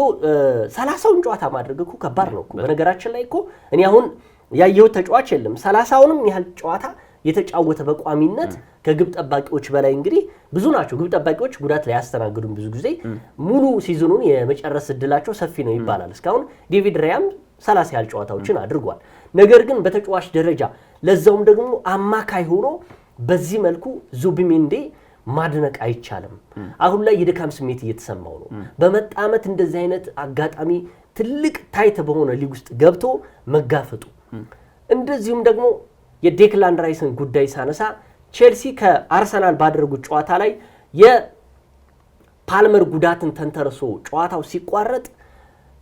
30ውን ጨዋታ ማድረግ እኮ ከባድ ነው እኮ። በነገራችን ላይ እኮ እኔ አሁን ያየሁት ተጫዋች የለም 30ውንም ያህል ጨዋታ የተጫወተ በቋሚነት ከግብ ጠባቂዎች በላይ እንግዲህ ብዙ ናቸው። ግብ ጠባቂዎች ጉዳት ላይ ያስተናግዱም ብዙ ጊዜ ሙሉ ሲዝኑን የመጨረስ እድላቸው ሰፊ ነው ይባላል። እስካሁን ዴቪድ ራያም 30 ያህል ጨዋታዎችን አድርጓል። ነገር ግን በተጫዋች ደረጃ ለዛውም ደግሞ አማካይ ሆኖ በዚህ መልኩ ዙቢሜንዴ ማድነቅ አይቻልም። አሁን ላይ የድካም ስሜት እየተሰማው ነው። በመጣ ዓመት እንደዚህ አይነት አጋጣሚ ትልቅ ታይት በሆነ ሊግ ውስጥ ገብቶ መጋፈጡ እንደዚሁም ደግሞ የዴክላን ራይስን ጉዳይ ሳነሳ ቼልሲ ከአርሰናል ባደረጉት ጨዋታ ላይ የፓልመር ጉዳትን ተንተርሶ ጨዋታው ሲቋረጥ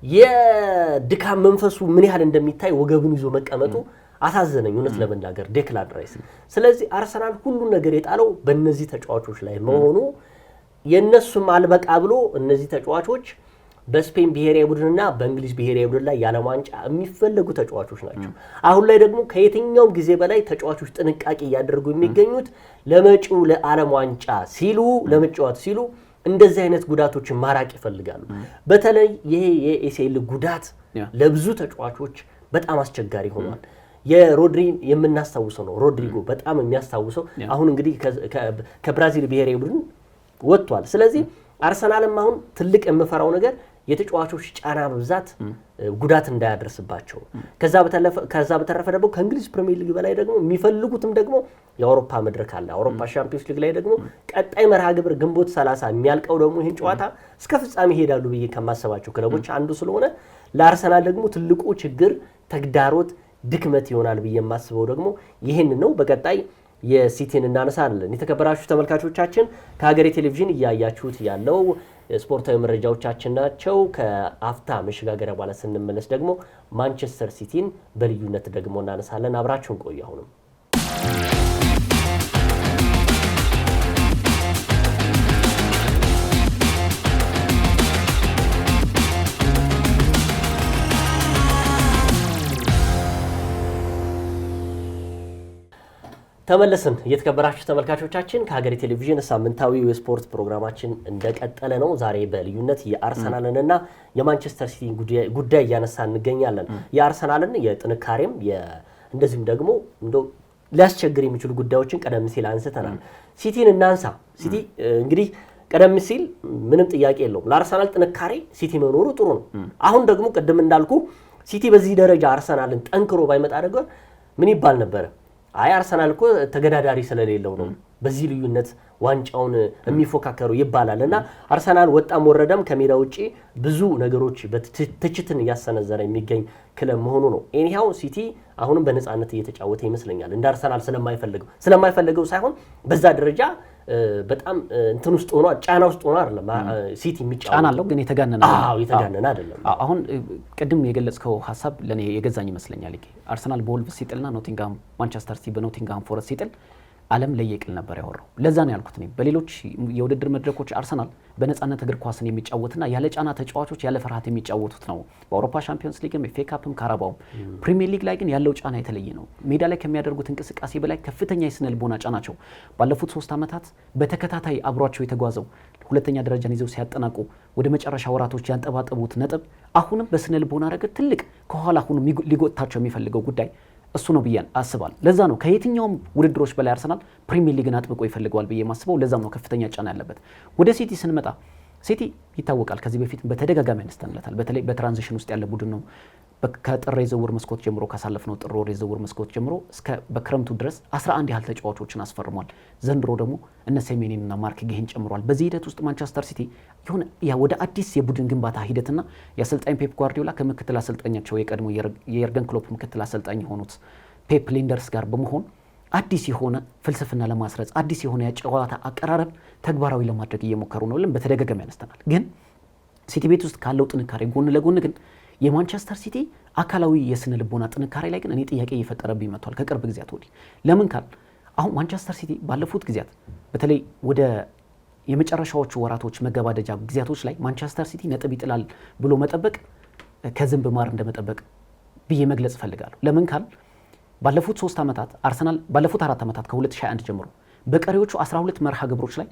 የድካም መንፈሱ ምን ያህል እንደሚታይ ወገቡን ይዞ መቀመጡ አሳዘነኝ እውነት ለመናገር ዴክላን ራይስ። ስለዚህ አርሰናል ሁሉን ነገር የጣለው በእነዚህ ተጫዋቾች ላይ መሆኑ የእነሱም አልበቃ ብሎ እነዚህ ተጫዋቾች በስፔን ብሔራዊ ቡድንና በእንግሊዝ ብሔራዊ ቡድን ላይ የዓለም ዋንጫ የሚፈለጉ ተጫዋቾች ናቸው። አሁን ላይ ደግሞ ከየትኛውም ጊዜ በላይ ተጫዋቾች ጥንቃቄ እያደረጉ የሚገኙት ለመጪው ለዓለም ዋንጫ ሲሉ ለመጫወት ሲሉ እንደዚህ አይነት ጉዳቶችን ማራቅ ይፈልጋሉ። በተለይ ይሄ የኤሲኤል ጉዳት ለብዙ ተጫዋቾች በጣም አስቸጋሪ ሆኗል። የሮድሪ የምናስታውሰው ነው። ሮድሪጎ በጣም የሚያስታውሰው አሁን እንግዲህ ከብራዚል ብሔራዊ ቡድን ወጥቷል። ስለዚህ አርሰናልም አሁን ትልቅ የምፈራው ነገር የተጫዋቾች ጫና በብዛት ጉዳት እንዳያደርስባቸው። ከዛ በተረፈ ደግሞ ከእንግሊዝ ፕሪሚየር ሊግ በላይ ደግሞ የሚፈልጉትም ደግሞ የአውሮፓ መድረክ አለ። አውሮፓ ሻምፒዮንስ ሊግ ላይ ደግሞ ቀጣይ መርሃ ግብር ግንቦት 30 የሚያልቀው ደግሞ ይህን ጨዋታ እስከ ፍጻሜ ይሄዳሉ ብዬ ከማሰባቸው ክለቦች አንዱ ስለሆነ ለአርሰናል ደግሞ ትልቁ ችግር፣ ተግዳሮት፣ ድክመት ይሆናል ብዬ የማስበው ደግሞ ይህን ነው። በቀጣይ የሲቲን እናነሳለን። የተከበራችሁ ተመልካቾቻችን ከሀገሬ ቴሌቪዥን እያያችሁት ያለው ስፖርታዊ መረጃዎቻችን ናቸው። ከአፍታ መሸጋገሪያ በኋላ ስንመለስ ደግሞ ማንቸስተር ሲቲን በልዩነት ደግሞ እናነሳለን። አብራችሁን ቆዩ። አሁንም ተመለስን። የተከበራችሁ ተመልካቾቻችን ከሀገሬ ቴሌቪዥን ሳምንታዊው የስፖርት ፕሮግራማችን እንደቀጠለ ነው። ዛሬ በልዩነት የአርሰናልንና የማንቸስተር ሲቲን ጉዳይ እያነሳ እንገኛለን። የአርሰናልን የጥንካሬም እንደዚህም ደግሞ እንደው ሊያስቸግር የሚችሉ ጉዳዮችን ቀደም ሲል አንስተናል። ሲቲን እናንሳ። ሲቲ እንግዲህ ቀደም ሲል ምንም ጥያቄ የለውም ለአርሰናል ጥንካሬ ሲቲ መኖሩ ጥሩ ነው። አሁን ደግሞ ቅድም እንዳልኩ ሲቲ በዚህ ደረጃ አርሰናልን ጠንክሮ ባይመጣ ነገር ምን ይባል ነበረ? አይ አርሰናል እኮ ተገዳዳሪ ስለሌለው ነው በዚህ ልዩነት ዋንጫውን የሚፎካከሩ ይባላል። እና አርሰናል ወጣም ወረደም ከሜዳ ውጪ ብዙ ነገሮች ትችትን እያሰነዘረ የሚገኝ ክለብ መሆኑ ነው። ኤኒሃው ሲቲ አሁንም በነፃነት እየተጫወተ ይመስለኛል። እንደ አርሰናል ስለማይፈልገው ሳይሆን በዛ ደረጃ በጣም እንትን ውስጥ ሆኖ ጫና ውስጥ ሆኖ አይደለም ሲቲ የሚጫወተው። ጫና አለው ግን የተጋነነ አይደለም። አሁን ቅድም የገለጽከው ሐሳብ ለኔ የገዛኝ ይመስለኛል። አርሰናል በወልቭስ ሲጥልና ማንቸስተር ሲቲ በኖቲንግሃም ፎረስት ሲጥል ዓለም ለየቅል ነበር ያወራው። ለዛ ነው ያልኩት እኔ በሌሎች የውድድር መድረኮች አርሰናል በነፃነት እግር ኳስን የሚጫወትና ያለ ጫና ተጫዋቾች ያለ ፍርሃት የሚጫወቱት ነው። በአውሮፓ ሻምፒዮንስ ሊግም ኤፍ ኤ ካፕም ካራባውም። ፕሪሚየር ሊግ ላይ ግን ያለው ጫና የተለየ ነው። ሜዳ ላይ ከሚያደርጉት እንቅስቃሴ በላይ ከፍተኛ የስነ ልቦና ጫናቸው ባለፉት 3 ዓመታት በተከታታይ አብሯቸው የተጓዘው ሁለተኛ ደረጃን ይዘው ሲያጠናቁ ወደ መጨረሻ ወራቶች ያንጠባጠቡት ነጥብ አሁንም በስነ ልቦና ረገድ ትልቅ ከኋላ አሁንም ሊጎታቸው የሚፈልገው ጉዳይ እሱ ነው ብዬ አስባለሁ። ለዛ ነው ከየትኛውም ውድድሮች በላይ አርሰናል ፕሪሚየር ሊግን አጥብቆ ይፈልገዋል ብዬ ማስበው። ለዛም ነው ከፍተኛ ጫና ያለበት። ወደ ሲቲ ስንመጣ ሲቲ ይታወቃል፣ ከዚህ በፊት በተደጋጋሚ ያነስተንለታል። በተለይ በትራንዚሽን ውስጥ ያለ ቡድን ነው። ከጥር የዝውውር መስኮት ጀምሮ ካሳለፍነው ጥር ወር የዝውውር መስኮት ጀምሮ እስከ በክረምቱ ድረስ 11 ያህል ተጫዋቾችን አስፈርሟል። ዘንድሮ ደግሞ እነ ሴሜኒንና ማርክ ጌሂን ጨምሯል። በዚህ ሂደት ውስጥ ማንቸስተር ሲቲ የሆነ ወደ አዲስ የቡድን ግንባታ ሂደትና የአሰልጣኝ ፔፕ ጓርዲዮላ ከምክትል አሰልጣኛቸው የቀድሞ የኤርገን ክሎፕ ምክትል አሰልጣኝ የሆኑት ፔፕ ሊንደርስ ጋር በመሆን አዲስ የሆነ ፍልስፍና ለማስረጽ አዲስ የሆነ የጨዋታ አቀራረብ ተግባራዊ ለማድረግ እየሞከሩ ነው። በተደጋጋሚ ያነስተናል። ግን ሲቲ ቤት ውስጥ ካለው ጥንካሬ ጎን ለጎን ግን የማንቸስተር ሲቲ አካላዊ የስነ ልቦና ጥንካሬ ላይ ግን እኔ ጥያቄ እየፈጠረብኝ መጥቷል ከቅርብ ጊዜያት ወዲህ። ለምን ካል አሁን ማንቸስተር ሲቲ ባለፉት ጊዜያት በተለይ ወደ የመጨረሻዎቹ ወራቶች መገባደጃ ጊዜያቶች ላይ ማንቸስተር ሲቲ ነጥብ ይጥላል ብሎ መጠበቅ ከዝንብ ማር እንደመጠበቅ ብዬ መግለጽ እፈልጋለሁ። ለምን ካል ባለፉት 3 ዓመታት አርሰናል ባለፉት 4 ዓመታት ከ2021 ጀምሮ በቀሪዎቹ 12 መርሃ ግብሮች ላይ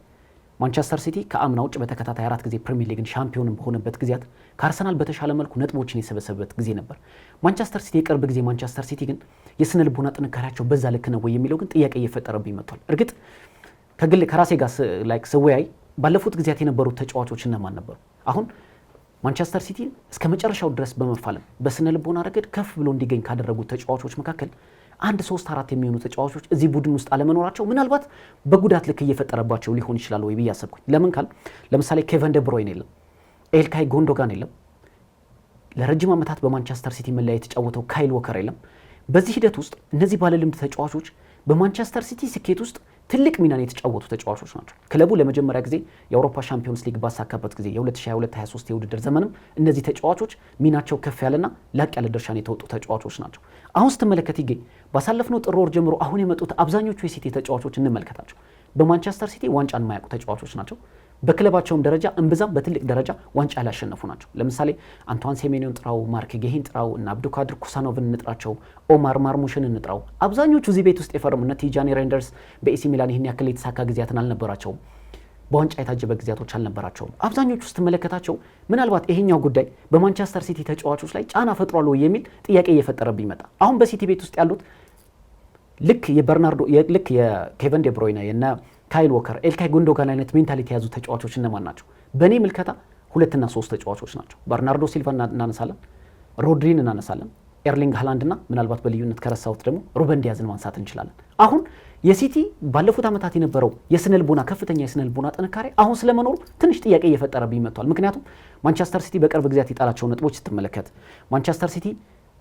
ማንቸስተር ሲቲ ከአምና ውጭ በተከታታይ 4 ጊዜ ፕሪሚየር ሊግን ሻምፒዮን በሆነበት ጊዜያት ከአርሰናል በተሻለ መልኩ ነጥቦችን የሰበሰበበት ጊዜ ነበር። ማንቸስተር ሲቲ የቅርብ ጊዜ ማንቸስተር ሲቲ ግን የስነ ልቦና ጥንካሬያቸው በዛ ልክ ነው ወይ የሚለው ግን ጥያቄ እየፈጠረብኝ መጥቷል። እርግጥ ከራሴ ጋር ስወያይ ባለፉት ጊዜያት የነበሩት ተጫዋቾች እነማን ነበሩ? አሁን ማንቸስተር ሲቲ እስከ መጨረሻው ድረስ በመፋለም በስነ ልቦና ረገድ ከፍ ብሎ እንዲገኝ ካደረጉት ተጫዋቾች መካከል 1-3-4 የሚሆኑ ተጫዋቾች እዚህ ቡድን ውስጥ አለመኖራቸው ምናልባት በጉዳት ልክ እየፈጠረባቸው ሊሆን ይችላል ወይ ብዬ አሰብኩኝ። ለምን ካል ለምሳሌ ኬቨን ደ ብሮይን የለም፣ ኤልካይ ጎንዶጋን የለም፣ ለረጅም ዓመታት በማንቸስተር ሲቲ መለያ የተጫወተው ካይል ወከር የለም። በዚህ ሂደት ውስጥ እነዚህ ባለልምድ ተጫዋቾች በማንቸስተር ሲቲ ስኬት ውስጥ ትልቅ ሚናን የተጫወቱ ተጫዋቾች ናቸው። ክለቡ ለመጀመሪያ ጊዜ የአውሮፓ ሻምፒዮንስ ሊግ ባሳካበት ጊዜ የ2022-23 የውድድር ዘመንም እነዚህ ተጫዋቾች ሚናቸው ከፍ ያለና ላቅ ያለ ድርሻን የተወጡ ተጫዋቾች ናቸው። አሁን ስትመለከት ይገኝ ባሳለፍነው ጥር ወር ጀምሮ አሁን የመጡት አብዛኞቹ የሲቲ ተጫዋቾች እንመልከታቸው በማንቸስተር ሲቲ ዋንጫን የማያውቁ ተጫዋቾች ናቸው። በክለባቸውም ደረጃ እንብዛም በትልቅ ደረጃ ዋንጫ ያላሸነፉ ናቸው። ለምሳሌ አንቷን ሴሜኒዮን ጥራው፣ ማርክ ጌሂን ጥራው እና አብዱካድር ኩሳኖቭን እንጥራቸው፣ ኦማር ማርሙሽን እንጥራው። አብዛኞቹ እዚህ ቤት ውስጥ የፈረሙ እነ ቲጃኒ ሬንደርስ በኤሲ ሚላን ይህን ያክል የተሳካ ጊዜያትን አልነበራቸውም። በዋንጫ የታጀበ ጊዜያቶች አልነበራቸውም። አብዛኞቹ ስትመለከታቸው ምናልባት ይሄኛው ጉዳይ በማንቸስተር ሲቲ ተጫዋቾች ላይ ጫና ፈጥሯል ወይ የሚል ጥያቄ እየፈጠረብኝ መጣ። አሁን በሲቲ ቤት ውስጥ ያሉት ልክ የኬቨን ደ ብሮይነ እና ካይል ወከር፣ ኤልካይ ጉንዶጋን አይነት ሜንታሊቲ የያዙ ተጫዋቾች እነማን ናቸው? በእኔ ምልከታ 2 እና 3 ተጫዋቾች ናቸው። በርናርዶ ሲልቫ እናነሳለን፣ ሮድሪን እናነሳለን፣ ኤርሊንግ ሃላንድና ምናልባት በልዩነት ከረሳሁት ደግሞ ሩበን ዲያዝን ማንሳት እንችላለን። አሁን የሲቲ ባለፉት ዓመታት የነበረው የስነልቦና ከፍተኛ የስነልቦና ጥንካሬ አሁን ስለመኖሩ ትንሽ ጥያቄ እየፈጠረብኝ መጥቷል። ምክንያቱም ማንቸስተር ሲቲ በቅርብ ጊዜያት የጣላቸው ነጥቦች ስትመለከት ማንቸስተር ሲቲ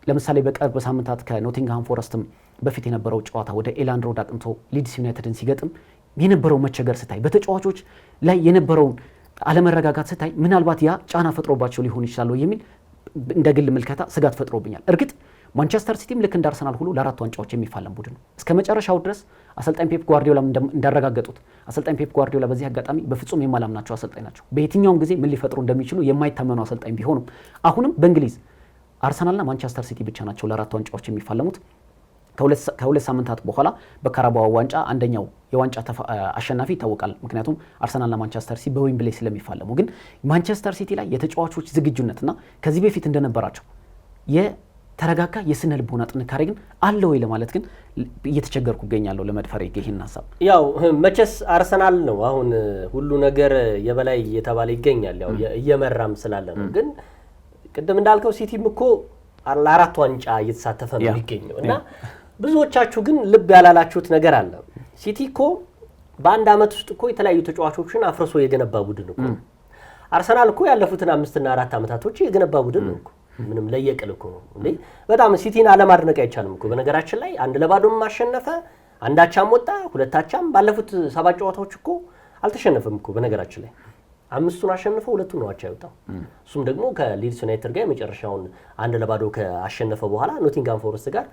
ለምሳሌ በቅርብ ሳምንታት ከኖቲንግሃም ፎረስትም በፊት የነበረው ጨዋታ ወደ ኤላንድ ሮድ አቅንቶ ሊድስ ዩናይትድን ሲገጥም የነበረው መቸገር ስታይ፣ በተጫዋቾች ላይ የነበረውን አለመረጋጋት ስታይ ምናልባት ያ ጫና ፈጥሮባቸው ሊሆን ይችላል የሚል እንደ ግል ምልከታ ስጋት ፈጥሮብኛል። እርግጥ ማንቸስተር ሲቲም ልክ እንደ አርሰናል ሁሉ ለ4 ዋንጫዎች የሚፋለም ቡድን ነው። እስከ መጨረሻው ድረስ አሰልጣኝ ፔፕ ጓርዲዮላ እንዳረጋገጡት አሰልጣኝ ፔፕ ጓርዲዮላ በዚህ አጋጣሚ በፍጹም የማላምናቸው አሰልጣኝ ናቸው። በየትኛውም ጊዜ ምን ሊፈጥሩ እንደሚችሉ የማይታመኑ አሰልጣኝ ቢሆኑም አሁንም በእንግሊዝ አርሰናልና ማንቸስተር ሲቲ ብቻ ናቸው ለ4 ዋንጫዎች የሚፋለሙት። ከሁለት ሳምንታት በኋላ በካራባኦ ዋንጫ አንደኛው የዋንጫ አሸናፊ ይታወቃል። ምክንያቱም አርሰናልና ማንቸስተር ሲቲ በዌምብሌይ ስለሚፋለሙ። ግን ማንቸስተር ሲቲ ላይ የተጫዋቾች ዝግጁነትና ከዚህ በፊት እንደነበራቸው የተረጋጋ የስነ ልቦና ጥንካሬ ግን አለ ወይ ለማለት ግን እየተቸገርኩ እገኛለሁ ለመድፈር ይሄን ሀሳብ። ያው መቼስ አርሰናል ነው አሁን ሁሉ ነገር የበላይ እየተባለ ይገኛል። ያው እየመራም ስላለ ነው። ግን ቅድም እንዳልከው ሲቲም እኮ ለ4 ዋንጫ እየተሳተፈ ነው የሚገኘው እና ብዙዎቻችሁ ግን ልብ ያላላችሁት ነገር አለ። ሲቲ እኮ በአንድ ዓመት ውስጥ እኮ የተለያዩ ተጫዋቾችን አፍርሶ የገነባ ቡድን እኮ። አርሰናል እኮ ያለፉትን 5 እና 4 ዓመታቶች የገነባ ቡድን ነው እኮ። ምንም ለየቅል እኮ ነው እንዴ። በጣም ሲቲን አለማድነቅ አይቻልም እኮ። በነገራችን ላይ 1-0 ማሸነፈ፣ 1 አቻም ወጣ፣ 2 አቻም። ባለፉት 7 ጨዋታዎች እኮ አልተሸነፈም እኮ በነገራችን ላይ 5ቱን አሸንፈው 2ቱን ነው አቻ ያወጣው። እሱም ደግሞ ከሊድስ ዩናይትድ ጋር የመጨረሻውን 1-0 ካሸነፈ በኋላ ኖቲንግሃም ፎረስት ጋር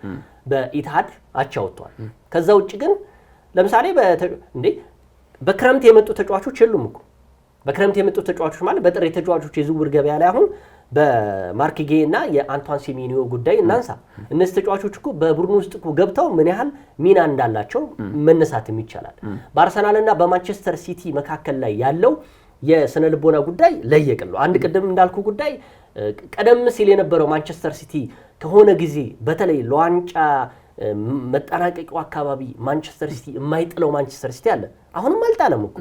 በኢትሃድ አቻ ወጥቷል። ከዛ ውጭ ግን ለምሳሌ እንዴ በክረምት የመጡ ተጫዋቾች የሉም እኮ። በክረምት የመጡ ተጫዋቾች ማለት በጥር የተጫዋቾች የዝውውር ገበያ ላይ አሁን በማርክ ጌይ እና የአንቷን ሴሜኒዮ ጉዳይ እናንሳ። እነዚህ ተጫዋቾች እኮ በቡድን ውስጥ እኮ ገብተው ምን ያህል ሚና እንዳላቸው መነሳትም ይቻላል። በአርሰናል እና በማንቸስተር ሲቲ መካከል ላይ ያለው የስነ ልቦና ጉዳይ ለየቅል ነው። አንድ ቅድም እንዳልኩ ጉዳይ ቀደም ሲል የነበረው ማንቸስተር ሲቲ ከሆነ ጊዜ በተለይ ለዋንጫ መጠናቀቂያው አካባቢ ማንቸስተር ሲቲ የማይጥለው ማንቸስተር ሲቲ አለ። አሁንም አልጣለም እኮ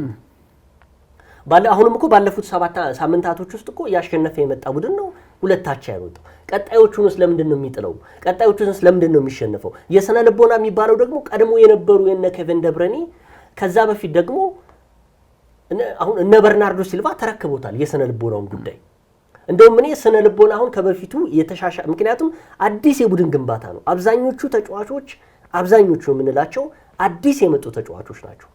አሁንም እኮ ባለፉት 7 ሳምንታቶች ውስጥ እኮ ያሸነፈ የመጣ ቡድን ነው። 2-0 ያወጣው። ቀጣዮቹንስ ለምንድን ነው የሚጥለው? ቀጣዮቹንስ ለምንድን ነው የሚሸነፈው? የስነ ልቦና የሚባለው ደግሞ ቀድሞ የነበሩ የነ ኬቨን ደብረኒ ከዛ በፊት ደግሞ አሁን እነ በርናርዶ ሲልቫ ተረክቦታል የስነ ልቦናውን ጉዳይ። እንደውም እኔ ስነ ልቦና አሁን ከበፊቱ የተሻሻለ ምክንያቱም አዲስ የቡድን ግንባታ ነው። አብዛኞቹ የምንላቸው አዲስ የመጡ ተጫዋቾች ናቸው።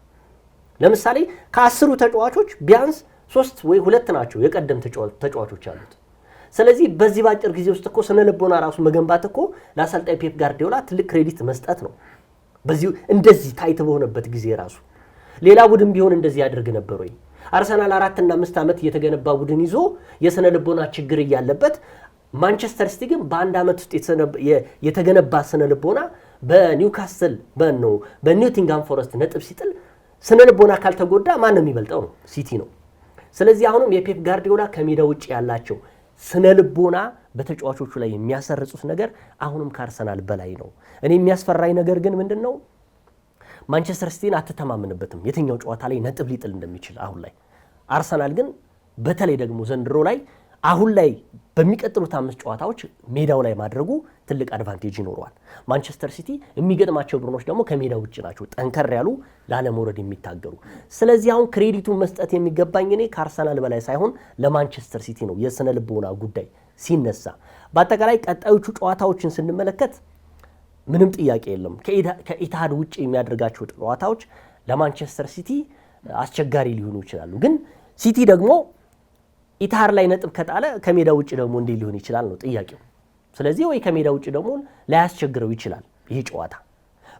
ለምሳሌ ከ10 ተጫዋቾች ቢያንስ 3 ወይ 2 ናቸው የቀደም ተጫዋቾች አሉት። ስለዚህ በዚህ ባጭር ጊዜ ውስጥ እኮ ስነ ልቦና ራሱ መገንባት እኮ ለአሰልጣኝ ፔፕ ጋርዲዮላ ትልቅ ክሬዲት መስጠት ነው። በዚህ እንደዚህ ታይት በሆነበት ጊዜ ራሱ ሌላ ቡድን ቢሆን እንደዚህ ያደርግ ነበር ወይ? አርሰናል 4 እና 5 ዓመት የተገነባ ቡድን ይዞ የስነ ልቦና ችግር እያለበት ማንቸስተር ሲቲ ግን በአንድ ዓመት ውስጥ የተገነባ ስነ ልቦና በኒውካስል በኒውቲንጋም ፎረስት ነጥብ ሲጥል ስነ ልቦና ካልተጎዳ ማን ነው የሚበልጠው? ነው ሲቲ ነው። ስለዚህ አሁንም የፔፕ ጋርዲዮላ ከሜዳ ውጭ ያላቸው ስነ ልቦና በተጫዋቾቹ ላይ የሚያሰርጹት ነገር አሁንም ከአርሰናል በላይ ነው። እኔ የሚያስፈራኝ ነገር ግን ምንድነው? ማንቸስተር ሲቲን አትተማመንበትም የትኛው ጨዋታ ላይ ነጥብ ሊጥል እንደሚችል አሁን ላይ። አርሰናል ግን በተለይ ደግሞ ዘንድሮ ላይ አሁን ላይ በሚቀጥሉት 5 ጨዋታዎች ሜዳው ላይ ማድረጉ ትልቅ አድቫንቴጅ ይኖረዋል። ማንቸስተር ሲቲ የሚገጥማቸው ቡድኖች ደግሞ ከሜዳ ውጭ ናቸው፣ ጠንከር ያሉ ላለመውረድ የሚታገሩ። ስለዚህ አሁን ክሬዲቱን መስጠት የሚገባኝ እኔ ከአርሰናል በላይ ሳይሆን ለማንቸስተር ሲቲ ነው የስነ ልቦና ጉዳይ ሲነሳ። በአጠቃላይ ቀጣዮቹ ጨዋታዎችን ስንመለከት ምንም ጥያቄ የለም ከኢትሃድ ውጭ የሚያደርጋቸው ጨዋታዎች ለማንቸስተር ሲቲ አስቸጋሪ ሊሆኑ ይችላሉ። ግን ሲቲ ደግሞ ኢትሃድ ላይ ነጥብ ከጣለ ከሜዳ ውጭ ደግሞ እንዴት ሊሆን ይችላል ነው ጥያቄው። ስለዚህ ወይ ከሜዳ ውጭ ደግሞ ላያስቸግረው ይችላል ይሄ ጨዋታ።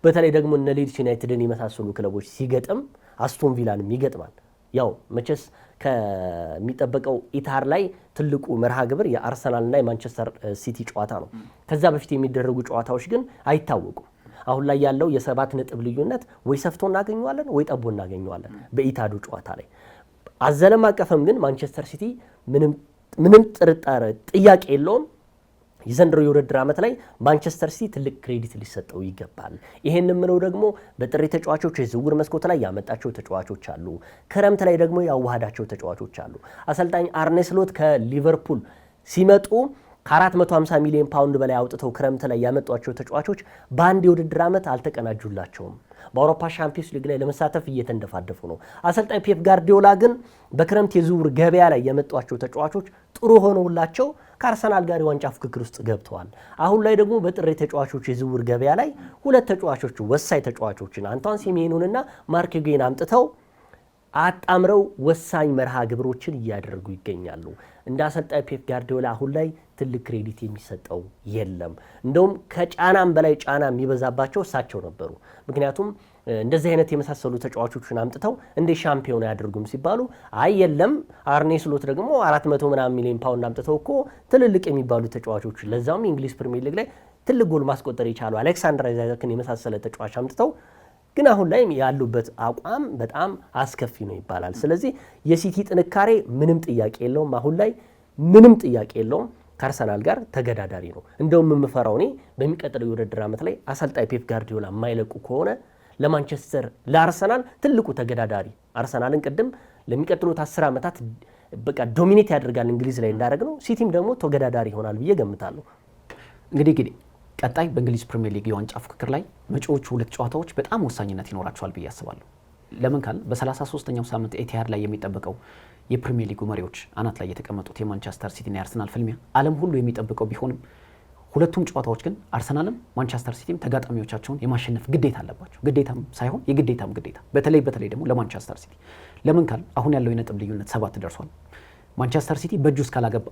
በተለይ ደግሞ እነ ሌድስ ዩናይትድን የመሳሰሉ ክለቦች ሲገጥም አስቶን ቪላንም ይገጥማል። ያው መቼስ ከሚጠበቀው ኢትሃድ ላይ ትልቁ መርሃ ግብር የአርሰናልና የማንቸስተር ሲቲ ጨዋታ ነው። ከዛ በፊት የሚደረጉ ጨዋታዎች ግን አይታወቁም። አሁን ላይ ያለው የ7 ነጥብ ልዩነት ወይ ሰፍቶ እናገኘዋለን ወይ ጠቦ እናገኘዋለን በኢትሃዱ ጨዋታ ላይ። አዘለም አቀፈም ግን ማንቸስተር ሲቲ ምንም ጥያቄ የለውም የዘንድሮ የውድድር ዓመት ላይ ማንቸስተር ሲቲ ትልቅ ክሬዲት ሊሰጠው ይገባል። ይሄን የምለው ደግሞ በጥሬ ተጫዋቾች የዝውውር መስኮት ላይ ያመጣቸው ተጫዋቾች አሉ፣ ክረምት ላይ ደግሞ ያዋሃዳቸው ተጫዋቾች አሉ። አሰልጣኝ አርኔ ስሎት ከሊቨርፑል ሲመጡ ከ450 ሚሊዮን ፓውንድ በላይ አውጥተው ክረምት ላይ ያመጧቸው ተጫዋቾች በአንድ የውድድር ዓመት አልተቀናጁላቸውም። በአውሮፓ ሻምፒዮንስ ሊግ ላይ ለመሳተፍ እየተንደፋደፉ ነው። አሰልጣኝ ፔፕ ጋርዲዮላ ግን በክረምት የዝውውር ገበያ ላይ የመጧቸው ተጫዋቾች ጥሩ ሆነውላቸው ከአርሰናል ጋር የዋንጫ ፍክክር ውስጥ ገብተዋል። አሁን ላይ ደግሞ በጥሬ ተጫዋቾች የዝውውር ገበያ ላይ 2 ተጫዋቾች ወሳኝ ተጫዋቾችን አንቷን ሴሜኑንና ማርክ ጌይን አምጥተው አጣምረው ወሳኝ መርሃ ግብሮችን እያደረጉ ይገኛሉ። እንደ አሰልጣኝ ፔፕ ጋርዲዮላ አሁን ላይ ትልቅ ክሬዲት የሚሰጠው የለም። እንደውም ከጫናም በላይ ጫና የሚበዛባቸው እሳቸው ነበሩ። ምክንያቱም እንደዚህ አይነት የመሳሰሉ ተጫዋቾችን አምጥተው እንደ ሻምፒዮን ያደርጉም ሲባሉ አይ የለም አርኔ ስሎት ደግሞ 400 ምናምን ሚሊዮን ፓውንድ አምጥተው እኮ ትልልቅ የሚባሉ ተጫዋቾች ለዛውም የእንግሊዝ ፕሪሚየር ሊግ ላይ ትልቅ ጎል ማስቆጠር የቻሉ አሌክሳንደር አይዛክን የመሳሰለ ተጫዋች አምጥተው ግን አሁን ላይ ያሉበት አቋም በጣም አስከፊ ነው ይባላል። ስለዚህ የሲቲ ጥንካሬ ምንም ጥያቄ የለውም፣ አሁን ላይ ምንም ጥያቄ የለውም፣ ከአርሰናል ጋር ተገዳዳሪ ነው። እንደውም የምፈራው እኔ በሚቀጥለው የውድድር ዓመት ላይ አሰልጣኝ ፔፕ ጋርዲዮላ የማይለቁ ከሆነ ለአርሰናል ትልቁ ተገዳዳሪ አርሰናልን ቅድም ለሚቀጥሉት 10 ዓመታት በቃ ዶሚኔት ያደርጋል እንግሊዝ ላይ እንዳደረግ ነው፣ ሲቲም ደግሞ ተገዳዳሪ ይሆናል ብዬ ገምታለሁ። እንግዲህ ቀጣይ በእንግሊዝ ፕሪሚየር ሊግ የዋንጫ ፍክክር ላይ መጪዎቹ 2 ጨዋታዎች በጣም ወሳኝነት ይኖራቸዋል ብዬ አስባለሁ። ለምን ካል በ33ኛው ሳምንት ኤቲሃድ ላይ የሚጠበቀው የፕሪሚየር ሊጉ መሪዎች አናት ላይ የተቀመጡት የማንቸስተር ሲቲና የአርሰናል ፍልሚያ ዓለም ሁሉ የሚጠብቀው ቢሆንም ሁለቱም ጨዋታዎች ግን አርሰናልም ማንቸስተር ሲቲም ተጋጣሚዎቻቸውን የማሸነፍ ግዴታ አለባቸው። ግዴታም ሳይሆን የግዴታም ግዴታ። በተለይ ደግሞ ለማንቸስተር ሲቲ ለምን ካል አሁን ያለው የነጥብ ልዩነት 7 ደርሷል። ማንቸስተር ሲቲ በእጁ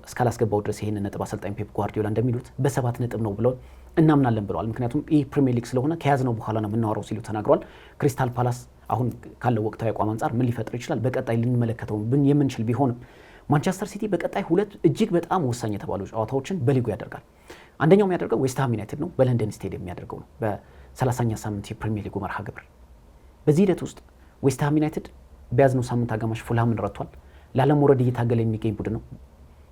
እስካላስገባው ድረስ ይሄንን ነጥብ አሰልጣኝ ፔፕ ጓርዲዮላ እንደሚሉት በ7 ነጥብ ነው ብለው እናምናለን ብለዋል። ምክንያቱም ይህ ፕሪሚየር ሊግ ስለሆነ ከያዝነው በኋላ ነው የምናወራው ሲሉ ተናግረዋል። ክሪስታል ፓላስ አሁን ካለው ወቅታዊ አቋም አንጻር ምን ሊፈጥር ይችላል በቀጣይ ልንመለከተው የምንችል ቢሆንም ማንቸስተር ሲቲ በቀጣይ 2 እጅግ በጣም ወሳኝ የተባሉ ጨዋታዎችን በሊጉ ያደርጋል። አንደኛው የሚያደርገው ዌስትሃም ዩናይትድ ነው፣ በለንደን ስቴዲየም የሚያደርገው ነው በ30ኛ ሳምንት የፕሪሚየር ሊጉ መርሃ ግብር። በዚህ ሂደት ውስጥ ዌስትሃም ዩናይትድ በያዝነው ሳምንት አጋማሽ ፉልሃምን ረቷል። ላለመውረድ እየታገለ የሚገኝ ቡድን ነው።